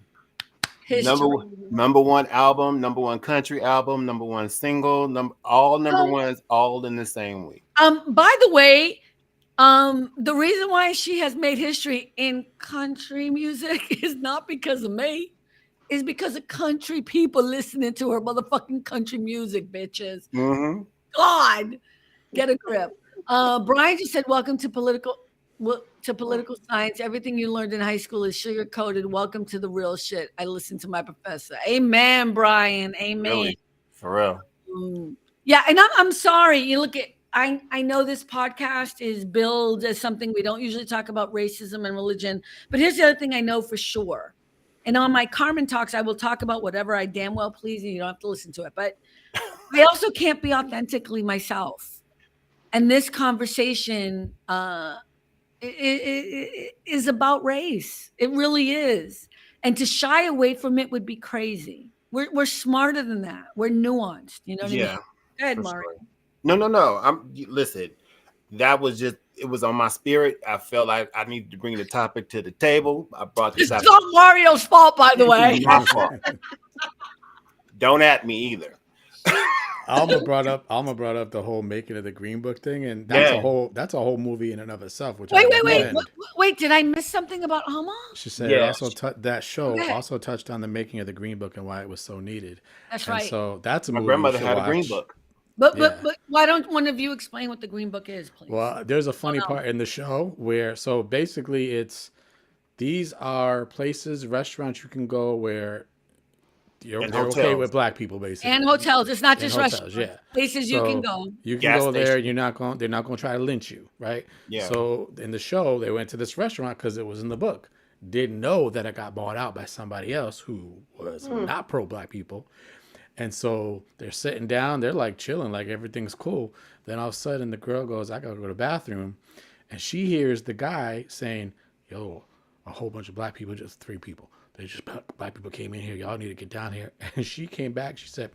Speaker 2: Number one album, number one country album, number one single, all number ones, all in the same week.
Speaker 1: By the way, the reason why she has made history in country music is not because of me. Is because of country people listening to her motherfucking country music, bitches.
Speaker 2: Mm-hmm.
Speaker 1: God, get a grip. Brian just said, welcome to political science. Everything you learned in high school is sugar-coated. Welcome to the real shit. I listened to my professor. Amen, Brian. Amen.
Speaker 2: Really? For real.
Speaker 1: Yeah, and I'm sorry. You look at, I know this podcast is billed as something we don't usually talk about racism and religion, but here's the other thing I know for sure. And on my Carmen Talks, I will talk about whatever I damn well please, and you don't have to listen to it. But I also can't be authentically myself. And this conversation is about race. It really is. And to shy away from it would be crazy. We're smarter than that. We're nuanced. You know what I mean? Go ahead, Mario.
Speaker 2: Sure. No. Listen, that was just, it was on my spirit. I felt like I needed to bring the topic to the table. I brought this up.
Speaker 1: It's not Mario's fault, by the way.
Speaker 2: My fault. Don't at me either.
Speaker 4: Alma brought up the whole making of the Green Book thing, and that's a whole movie in and of itself. Which
Speaker 1: Wait, did I miss something about Alma?
Speaker 4: She said it also that show also touched on the making of the Green Book and why it was so needed.
Speaker 1: That's right.
Speaker 4: So that's a
Speaker 2: my
Speaker 4: movie
Speaker 2: grandmother had a Green Book.
Speaker 1: But why don't one of you explain what the Green Book is, please?
Speaker 4: Well, there's a funny part in the show where, so basically these are places, restaurants you can go where they're okay with Black people, basically.
Speaker 1: And hotels. It's not just
Speaker 4: hotels,
Speaker 1: restaurants. Places you can go.
Speaker 4: You can go there. They're not going to try to lynch you, right?
Speaker 2: Yeah.
Speaker 4: So in the show, they went to this restaurant because it was in the book. Didn't know that it got bought out by somebody else who was not pro-Black people. And so they're sitting down, they're like chilling, like everything's cool. Then all of a sudden the girl goes, I gotta go to the bathroom. And she hears the guy saying, yo, a whole bunch of Black people, just 3 people. Black people came in here. Y'all need to get down here. And she came back. She said,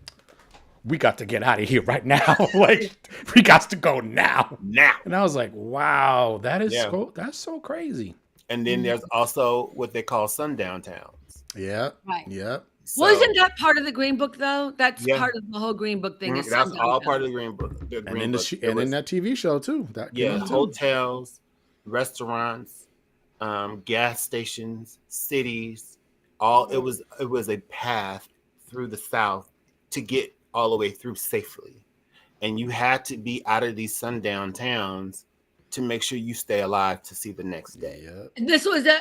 Speaker 4: we got to get out of here right now. Like, we got to go now. And I was like, wow, that's so crazy.
Speaker 2: And then there's also what they call sundown towns.
Speaker 4: Yeah.
Speaker 1: Right.
Speaker 4: Yeah.
Speaker 1: So, well, isn't that part of the Green Book, though? That's part of the whole Green Book thing.
Speaker 2: That's all part of the Green Book.
Speaker 4: And in that TV show, too.
Speaker 2: Hotels, restaurants, gas stations, cities. It was a path through the South to get all the way through safely. And you had to be out of these sundown towns to make sure you stay alive to see the next day.
Speaker 4: Yep.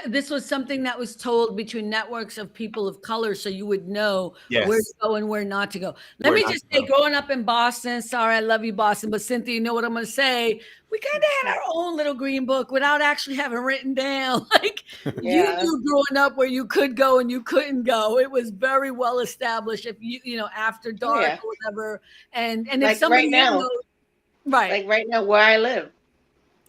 Speaker 1: This was something that was told between networks of people of color, so you would know where to
Speaker 2: Yes.
Speaker 1: go and where not to go. Let
Speaker 2: Where
Speaker 1: me
Speaker 2: not
Speaker 1: just
Speaker 2: to
Speaker 1: say,
Speaker 2: go.
Speaker 1: growing up in Boston, sorry, I love you, Boston, but Cynthia, you know what I'm going to say? We kind of had our own little green book without actually having written down. Like you
Speaker 3: Yeah.
Speaker 1: knew growing up where you could go and you couldn't go. It was very well established. If you know after dark
Speaker 3: yeah.
Speaker 1: or whatever, and if
Speaker 3: Like
Speaker 1: somebody
Speaker 3: right now.
Speaker 1: knows, right,
Speaker 3: Like right now where I live.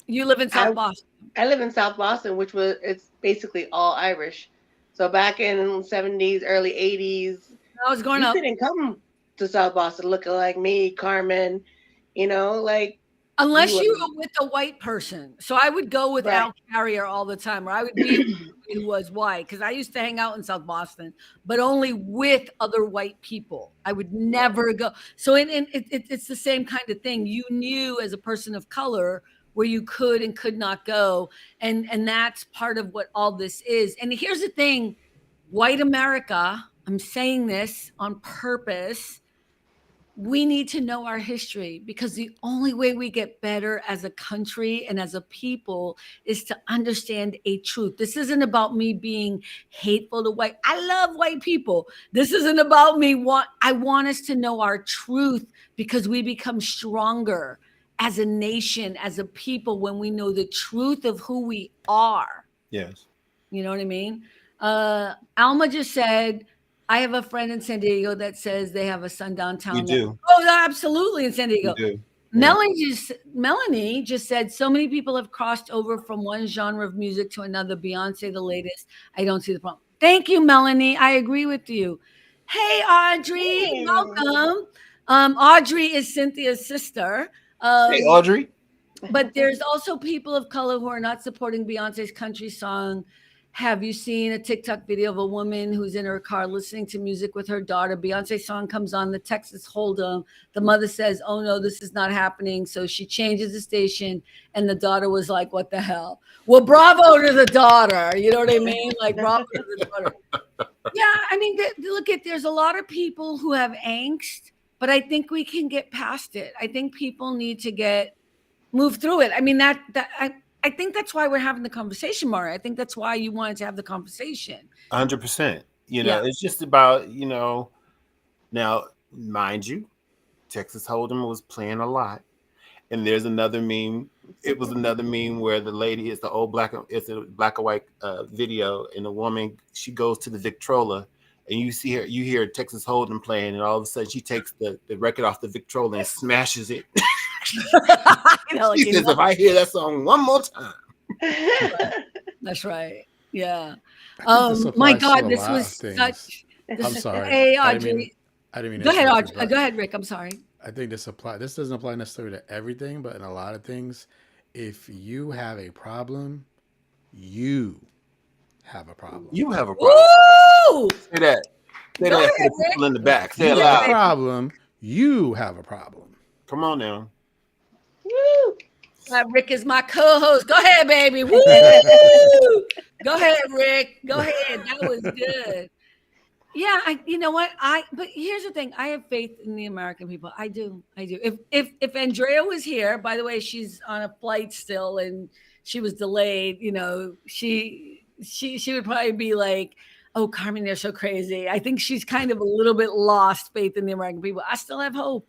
Speaker 1: you live in South Boston.
Speaker 3: I live in South Boston, it's basically all Irish. So back in the 70s, early 80s,
Speaker 1: I was growing
Speaker 3: you
Speaker 1: up.
Speaker 3: couldn't come to South Boston looking like me, Carmen, like
Speaker 1: Unless you
Speaker 3: were
Speaker 1: were with a white person. So I would go with
Speaker 3: right.
Speaker 1: Al Carrier all the time, or I would be with somebody who was white, because I used to hang out in South Boston, but only with other white people. I would never go. So it's the same kind of thing. You knew as a person of color where you could and could not go. And that's part of what all this is. And here's the thing, white America, I'm saying this on purpose, we need to know our history, because the only way we get better as a country and as a people is to understand a truth. This isn't about me being hateful to white. I love white people. This isn't about me. I want us to know our truth, because we become stronger as a nation, as a people, when we know the truth of who we are.
Speaker 2: Yes.
Speaker 1: You know what I mean? Alma just said, I have a friend in San Diego that says they have a sundown town.
Speaker 2: You do.
Speaker 1: Oh, absolutely, in San Diego.
Speaker 2: You do.
Speaker 1: Melanie just said, so many people have crossed over from one genre of music to another. Beyonce, the latest. I don't see the problem. Thank you, Melanie. I agree with you. Hey, Audrey,
Speaker 3: Hey.
Speaker 1: welcome. Audrey is Cynthia's sister.
Speaker 2: Hey, Audrey.
Speaker 1: But there's also people of color who are not supporting Beyonce's country song. Have you seen a TikTok video of a woman who's in her car listening to music with her daughter? Beyonce's song comes on, the Texas Hold'em. The mother says, oh no, this is not happening. So she changes the station, and the daughter was like, what the hell? Well, bravo to the daughter. You know what I mean? Like, bravo to the daughter. Yeah, I mean, there's a lot of people who have angst, but I think we can get past it. I think people need to move through it. I mean, I think that's why we're having the conversation, Mara. I think that's why you wanted to have the conversation.
Speaker 2: 100%.
Speaker 1: Yeah.
Speaker 2: It's just about, now, mind you, Texas Hold'em was playing a lot. And there's another meme. It was another meme where the lady is it's a black and white video, and the woman, she goes to the Victrola, and you hear Texas Hold'em playing, and all of a sudden she takes the record off the Victrola and smashes it. She says, if I hear that song one more time.
Speaker 1: That's right. Yeah. My God, this was such.
Speaker 4: I'm sorry.
Speaker 1: Hey, Audrey.
Speaker 4: I didn't mean to.
Speaker 1: Go ahead, Audrey. Go ahead, Rick. I'm sorry.
Speaker 4: I think this doesn't apply necessarily to everything, but in a lot of things, if you have a problem, you have a problem.
Speaker 2: You have a problem.
Speaker 1: Woo!
Speaker 2: Say that. Say that to the people in the back. Say it
Speaker 4: You have
Speaker 2: loud.
Speaker 4: a problem. You have a problem.
Speaker 2: Come on now.
Speaker 3: Woo!
Speaker 1: Rick is my co-host. Go ahead, baby. Woo! Go ahead, Rick. Go ahead. That was good. Yeah, you know what? But here's the thing. I have faith in the American people. I do. If Andrea was here, by the way, she's on a flight still and she was delayed, she would probably be like, oh, Carmen, they're so crazy. I think she's kind of a little bit lost faith in the American people. I still have hope.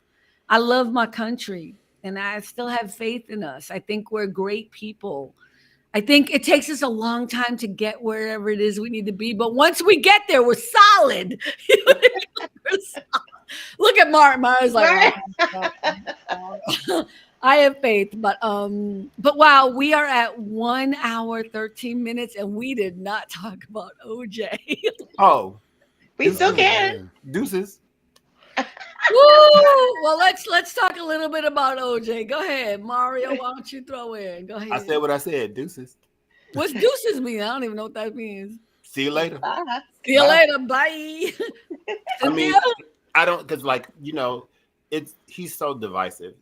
Speaker 1: I love my country and I still have faith in us. I think we're great people. I think it takes us a long time to get wherever it is we need to be. But once we get there, we're solid. Look at Mara. Mara's like, I have faith. But wow, we are at 1 hour, 13 minutes, and we did not talk about OJ.
Speaker 2: Oh.
Speaker 3: We still can.
Speaker 2: Deuces.
Speaker 1: Woo! Well, let's talk a little bit about OJ. Go ahead, Mario. Why don't you throw in? Go ahead.
Speaker 2: I said what I said. Deuces.
Speaker 1: What's deuces mean? I don't even know what that means.
Speaker 2: See you later.
Speaker 3: Bye.
Speaker 1: See you later. Bye.
Speaker 2: I mean, I don't, because he's so divisive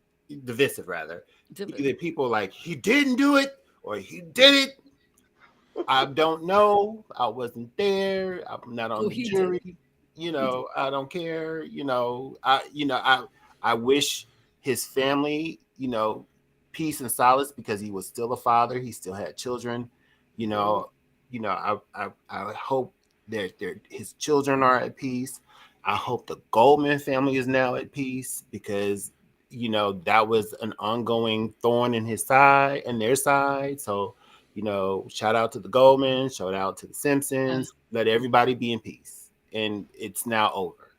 Speaker 2: rather. Either people like he didn't do it or he did it. I don't know. I wasn't there. I'm not on the jury. I don't care. I wish his family, peace and solace because he was still a father. He still had children. I hope that his children are at peace. I hope the Goldman family is now at peace because, that was an ongoing thorn in his side and their side. So, shout out to the Goldman, shout out to the Simpsons. Let everybody be in peace. And it's now over.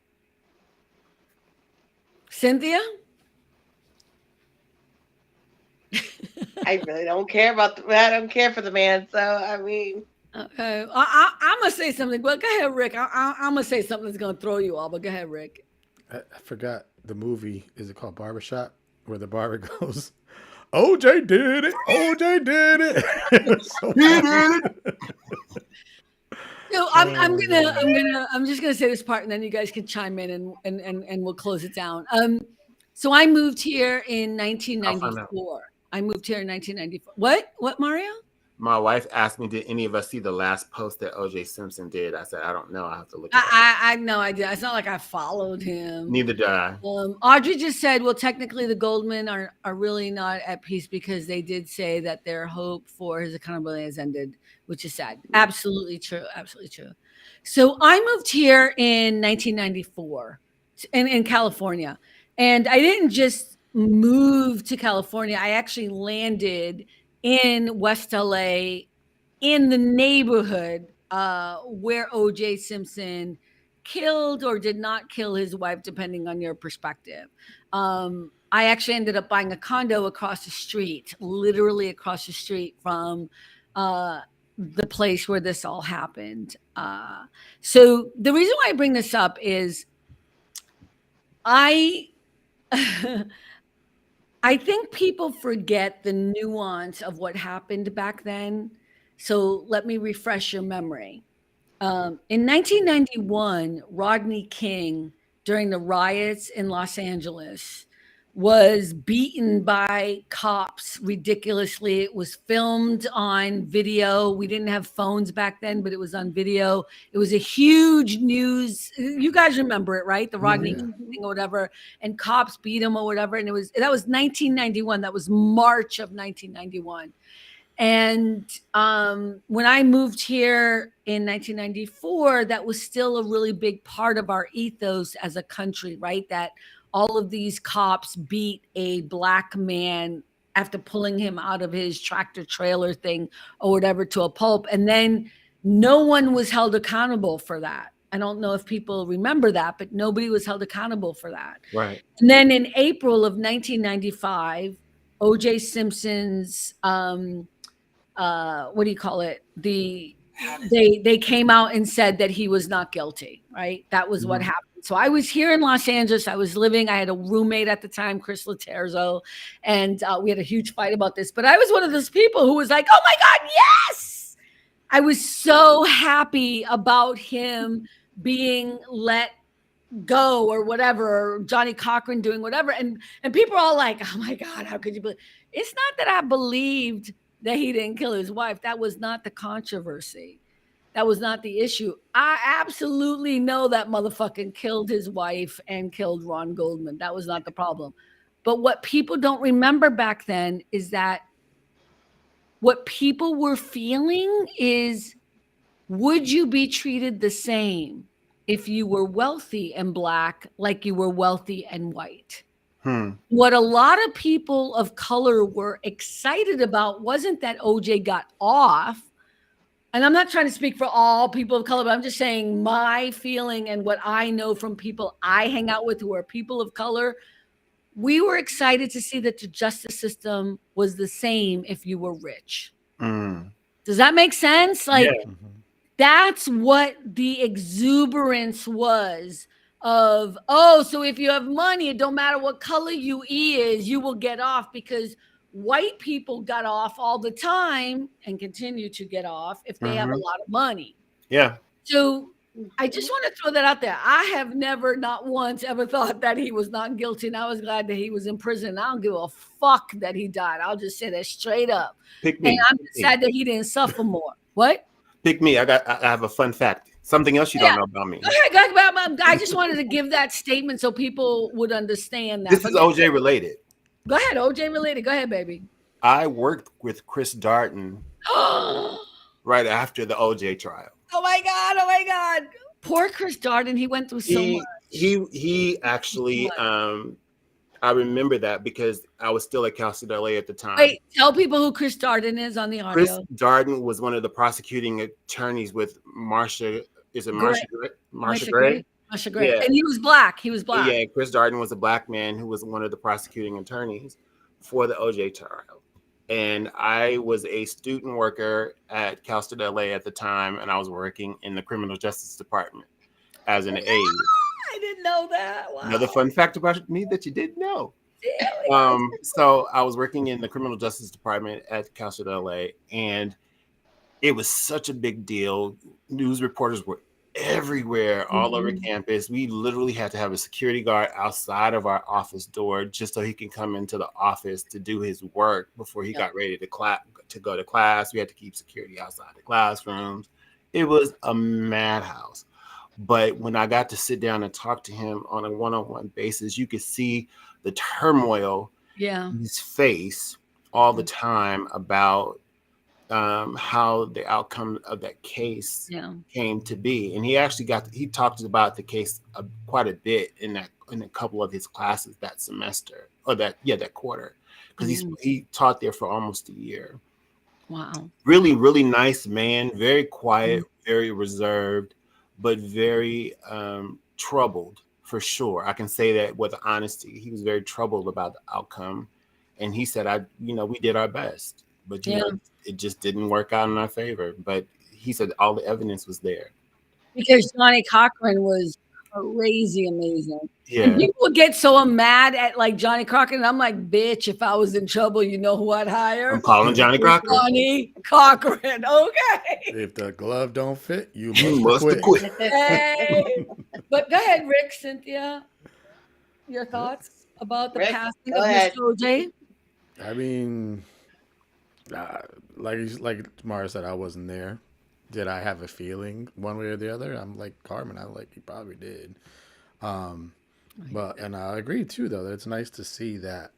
Speaker 1: Cynthia?
Speaker 3: I really don't care I don't care for the man. So, I mean.
Speaker 1: Okay. I'm going to say something. Well, go ahead, Rick. I'm going to say something that's going to throw you all, but go ahead, Rick.
Speaker 4: I forgot the movie. Is it called Barbershop? Where the barber goes, OJ did it. OJ did it. So he did it.
Speaker 1: So I'm just gonna say this part, and then you guys can chime in and we'll close it down. So I moved here in 1994. I moved here in 1994. What, Mario?
Speaker 2: My wife asked me, did any of us see the last post that OJ Simpson did? I said, I don't know. I have to look at it.
Speaker 1: I know I did. It's not like I followed him.
Speaker 2: Neither did I.
Speaker 1: Audrey just said, well, technically the Goldman are really not at peace because they did say that their hope for his accountability has ended, which is sad. Absolutely true. Absolutely true. So I moved here in 1994 in California. And I didn't just move to California. I actually landed in West LA, in the neighborhood where OJ Simpson killed or did not kill his wife, depending on your perspective. I actually ended up buying a condo across the street, literally across the street from the place where this all happened. So the reason why I bring this up is I think people forget the nuance of what happened back then. So let me refresh your memory. In 1991, Rodney King, during the riots in Los Angeles, was beaten by cops ridiculously. It was filmed on video. We didn't have phones back then, but it was on video. It was a huge news. You guys remember it, right? The Rodney King thing or whatever, and cops beat him or whatever. And that was 1991. That was March of 1991. And when I moved here in 1994, that was still a really big part of our ethos as a country, right? That all of these cops beat a black man after pulling him out of his tractor trailer thing or whatever to a pulp. And then no one was held accountable for that. I don't know if people remember that, but nobody was held accountable for that.
Speaker 2: Right.
Speaker 1: And then in April of 1995, OJ Simpson's, what do you call it? They came out and said that he was not guilty, right? That was what happened. So I was here in Los Angeles. I had a roommate at the time, Chris Laterzo, and we had a huge fight about this. But I was one of those people who was like, oh my God, yes! I was so happy about him being let go or whatever, or Johnny Cochran doing whatever. And people are all like, oh my God, how could you believe? It's not that I believed that he didn't kill his wife. That was not the controversy. That was not the issue. I absolutely know that motherfucking killed his wife and killed Ron Goldman. That was not the problem. But what people don't remember back then is that what people were feeling is, would you be treated the same if you were wealthy and black like you were wealthy and white? What a lot of people of color were excited about wasn't that OJ got off. And I'm not trying to speak for all people of color, but I'm just saying my feeling and what I know from people I hang out with who are people of color. We were excited to see that the justice system was the same if you were rich. Does that make sense? Like, that's what the exuberance was of, oh, so if you have money, it don't matter what color you is, you will get off, because white people got off all the time and continue to get off if they have a lot of money.
Speaker 2: Yeah.
Speaker 1: So I just want to throw that out there. I have never, not once, ever thought that he was not guilty, and I was glad that he was in prison. I don't give a fuck that he died. I'll just say that straight up.
Speaker 2: Pick me.
Speaker 1: And I'm sad that he didn't suffer more. What?
Speaker 2: Pick me. I have a fun fact. Something else you don't know about me.
Speaker 1: Okay, I just wanted to give that statement so people would understand that.
Speaker 2: This is OJ related.
Speaker 1: Go ahead, OJ related. Go ahead, baby.
Speaker 2: I worked with Chris Darden
Speaker 1: Oh
Speaker 2: right after the OJ trial.
Speaker 1: my God. Oh my God. Poor Chris Darden. He went through so much.
Speaker 2: He actually I remember that because I was still at Cal State LA at the time.
Speaker 1: Wait, tell people who Chris Darden is on the
Speaker 2: Chris
Speaker 1: audio.
Speaker 2: Darden was one of the prosecuting attorneys with Marsha. Is it Marsha Gray? Marsha Gray?
Speaker 1: Marsha Gray.
Speaker 2: Yeah.
Speaker 1: And he was black. He was black.
Speaker 2: Yeah, Chris Darden was a black man who was one of the prosecuting attorneys for the OJ trial. And I was a student worker at Cal State LA at the time, and I was working in the criminal justice department as an aide.
Speaker 1: I didn't know that. Wow.
Speaker 2: Another fun fact about me that you didn't know.
Speaker 1: Yeah,
Speaker 2: So I was working in the criminal justice department at Cal State LA, and it was such a big deal. News reporters were everywhere, all over campus. We literally had to have a security guard outside of our office door just so he can come into the office to do his work before he got ready to go to class. We had to keep security outside the classrooms. It was a madhouse. But when I got to sit down and talk to him on a one-on-one basis, you could see the turmoil in his face all the time about how the outcome of that case came to be. And he actually he talked about the case quite a bit in a couple of his classes that semester, or that quarter, because he taught there for almost a year.
Speaker 1: Wow.
Speaker 2: Really, really nice man, very quiet, very reserved, but very troubled, for sure. I can say that with honesty. He was very troubled about the outcome. And he said, we did our best, but it just didn't work out in our favor. But he said all the evidence was there.
Speaker 1: Because Johnny Cochran was crazy amazing.
Speaker 2: Yeah.
Speaker 1: And people would get so mad at like Johnny Cochran. And I'm like, bitch, if I was in trouble, you know who I'd hire?
Speaker 2: I'm calling Johnny Cochran.
Speaker 1: Johnny Cochran. Okay.
Speaker 4: If the glove don't fit, you
Speaker 2: must quit.
Speaker 1: Hey. But go ahead, Rick, Cynthia. Your thoughts about the passing of Mr. OJ?
Speaker 4: I mean, like Tamara said, I wasn't there. Did I have a feeling one way or the other? I'm like Carmen. I'm like, he probably did. And I agree too, though, that it's nice to see that,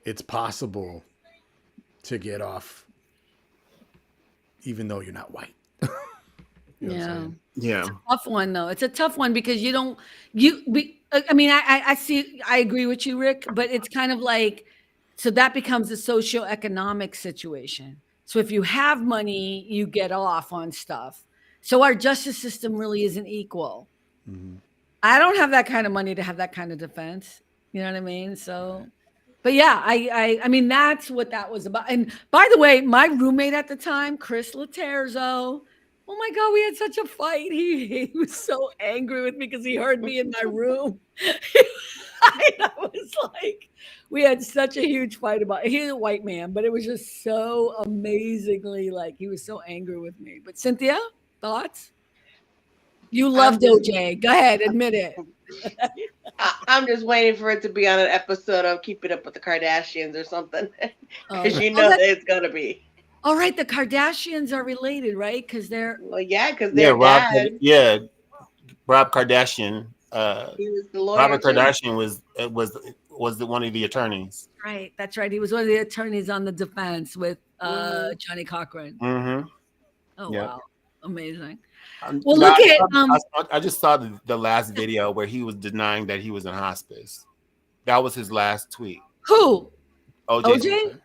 Speaker 4: it's possible to get off even though you're not white.
Speaker 1: Yeah.
Speaker 2: It's
Speaker 1: a tough one, though. It's a tough one because I agree with you, Rick, but it's kind of like, so that becomes a socioeconomic situation. So if you have money, you get off on stuff. So our justice system really isn't equal. Mm-hmm. I don't have that kind of money to have that kind of defense. You know what I mean? So, but yeah, I mean, that's what that was about. And by the way, my roommate at the time, Chris Laterzo, oh my God, we had such a fight. He was so angry with me because he heard me in my room. I was like, we had such a huge fight about it. He's a white man, but it was just so amazingly like he was so angry with me. But Cynthia, thoughts? You loved OJ. Go ahead, admit it.
Speaker 3: I'm just waiting for it to be on an episode of Keep It Up with the Kardashians or something, because that it's gonna be.
Speaker 1: All right, the Kardashians are related, right? Because they're
Speaker 2: Rob Kardashian.
Speaker 3: He was the lawyer.
Speaker 2: Robert Kardashian was one of the attorneys.
Speaker 1: Right, that's right. He was one of the attorneys on the defense with Johnny Cochran.
Speaker 2: Mm-hmm.
Speaker 1: Oh wow, amazing.
Speaker 2: Well, look at I just saw the last video where he was denying that he was in hospice. That was his last tweet.
Speaker 1: Who?
Speaker 2: OJ?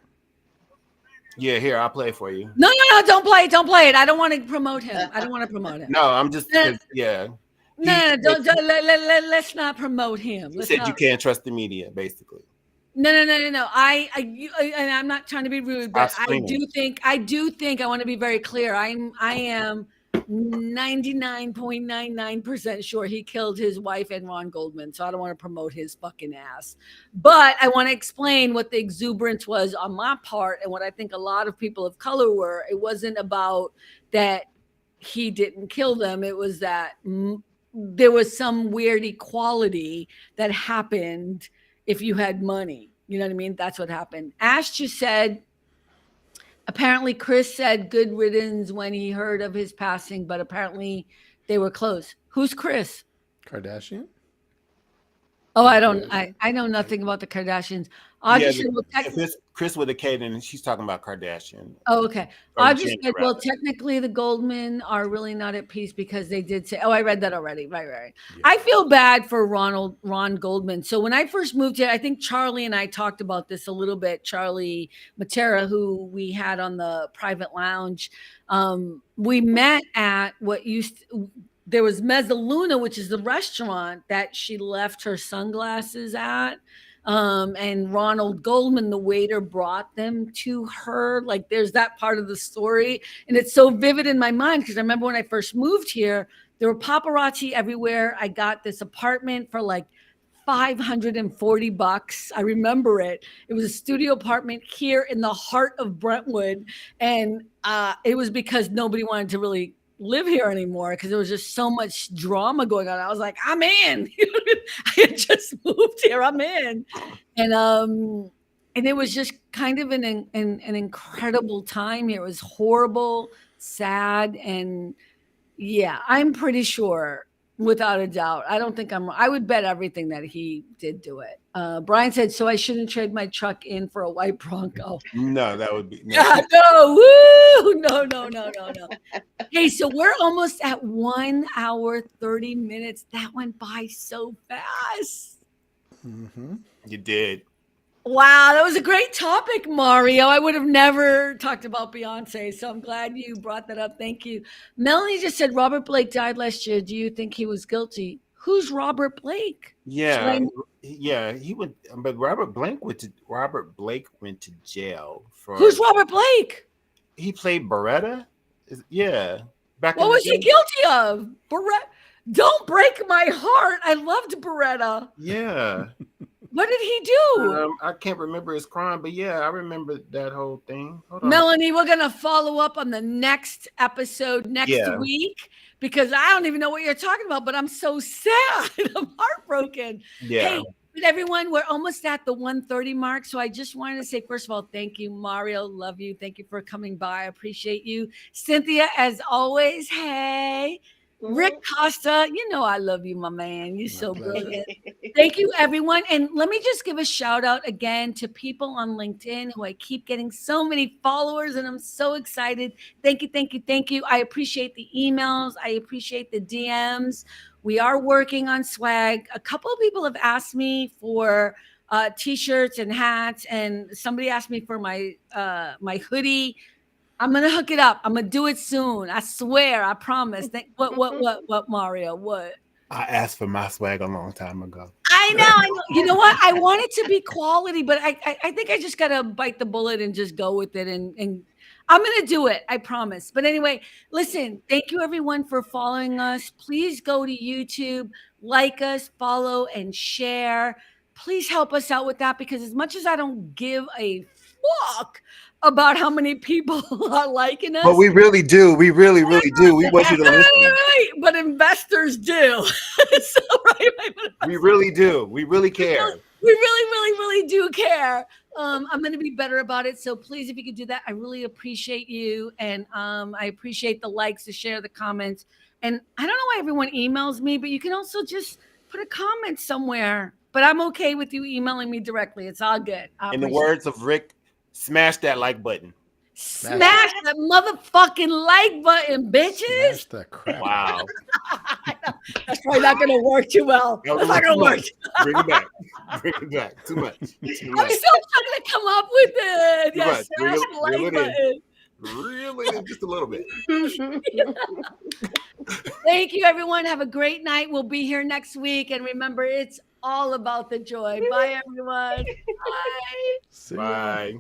Speaker 2: Yeah, here, I'll play it for you.
Speaker 1: No, don't play it. I don't want to promote him.
Speaker 2: No, I'm just yeah.
Speaker 1: No, let's not promote him.
Speaker 2: He said you can't trust the media, basically.
Speaker 1: No. And I'm not trying to be rude, but I do think I want to be very clear. I am 99.99% sure he killed his wife and Ron Goldman. So I don't want to promote his fucking ass. But I want to explain what the exuberance was on my part and what I think a lot of people of color were. It wasn't about that he didn't kill them. It was that there was some weird equality that happened if you had money. You know what I mean? That's what happened. Ash just said, apparently Chris said good riddance when he heard of his passing, but apparently they were close. Who's Chris?
Speaker 4: Kardashian?
Speaker 1: Oh, I don't. I know nothing about the Kardashians. Audrey
Speaker 2: Yeah,
Speaker 1: said, well,
Speaker 2: if it's Chris with a K, then she's talking about Kardashian.
Speaker 1: oh, okay.
Speaker 2: Or
Speaker 1: Audrey
Speaker 2: Jenner,
Speaker 1: said, well,
Speaker 2: rather.
Speaker 1: technically the Goldman are really not at peace because they did say, oh, I read that already. Right.
Speaker 4: Yeah.
Speaker 1: I feel bad for Ron Goldman. So when I first moved here, I think Charlie and I talked about this a little bit. Charlie Matera, who we had on the private lounge, we met at there was Mezzaluna, which is the restaurant that she left her sunglasses at. And Ronald Goldman, the waiter, brought them to her. Like there's that part of the story. And it's so vivid in my mind because I remember when I first moved here, there were paparazzi everywhere. I got this apartment for like $540. I remember it. It was a studio apartment here in the heart of Brentwood. And it was because nobody wanted to really live here anymore because there was just so much drama going on. I was like, I'm in. I had just moved here. I'm in. And it was just kind of an incredible time here. It was horrible, sad, and yeah, I'm pretty sure, without a doubt. I don't think I would bet everything that he did do it. Brian said, so I shouldn't trade my truck in for a white Bronco.
Speaker 2: No, that would be
Speaker 1: no. Woo! No. Hey, so we're almost at 1 hour, 30 minutes. That went by so fast.
Speaker 4: Mm-hmm.
Speaker 2: You did.
Speaker 1: Wow, that was a great topic, Mario. I would have never talked about Beyonce, so I'm glad you brought that up. Thank you. Melanie just said Robert Blake died last year. Do you think he was guilty? Who's Robert Blake?
Speaker 2: Yeah, he went, but Robert Blake went to jail for.
Speaker 1: Who's Robert Blake?
Speaker 2: He played Beretta. Yeah,
Speaker 1: what was he guilty of? Beretta. Don't break my heart. I loved Beretta.
Speaker 2: Yeah.
Speaker 1: What did he do?
Speaker 2: I can't remember his crime, but yeah, I remember that whole thing. Hold on.
Speaker 1: Melanie, we're going to follow up on the next episode next week because I don't even know what you're talking about, but I'm so sad. I'm heartbroken.
Speaker 2: Yeah.
Speaker 1: Hey, but everyone, we're almost at the 1:30 mark. So I just wanted to say, first of all, thank you, Mario. Love you. Thank you for coming by. I appreciate you. Cynthia, as always, hey. Rick Costa, you know I love you, my man. You're so brilliant. Thank you, everyone. And let me just give a shout out again to people on LinkedIn who I keep getting so many followers, and I'm so excited. Thank you. I appreciate the emails. I appreciate the DMs. We are working on swag. A couple of people have asked me for T-shirts and hats, and somebody asked me for my my hoodie. I'm going to hook it up. I'm going to do it soon. I swear. I promise. What, Mario? What?
Speaker 2: I asked for my swag a long time ago.
Speaker 1: I know. You know what? I want it to be quality, but I think I just got to bite the bullet and just go with it. And I'm going to do it. I promise. But anyway, listen, thank you, everyone, for following us. Please go to YouTube, like us, follow, and share. Please help us out with that because as much as I don't give a fuck about how many people are liking us.
Speaker 2: But we really do. We really do. We want you to listen.
Speaker 1: Right. But investors do. So, right.
Speaker 2: We really do. We really care.
Speaker 1: We really do care. I'm going to be better about it. So please, if you could do that, I really appreciate you. And I appreciate the likes, the share, the comments. And I don't know why everyone emails me, but you can also just put a comment somewhere. But I'm okay with you emailing me directly. It's all good.
Speaker 2: In the words of Rick, smash that like button.
Speaker 1: Smash that motherfucking like button, bitches.
Speaker 4: Smash the crap.
Speaker 2: Wow.
Speaker 1: That's probably not going to work too well. That's not going to work.
Speaker 2: Bring it back. Too much.
Speaker 1: I'm still trying to come up with it. Yes, smash the like button.
Speaker 2: Really? Just a little bit.
Speaker 1: Thank you, everyone. Have a great night. We'll be here next week. And remember, it's all about the joy. Bye, everyone. Bye.
Speaker 2: Bye.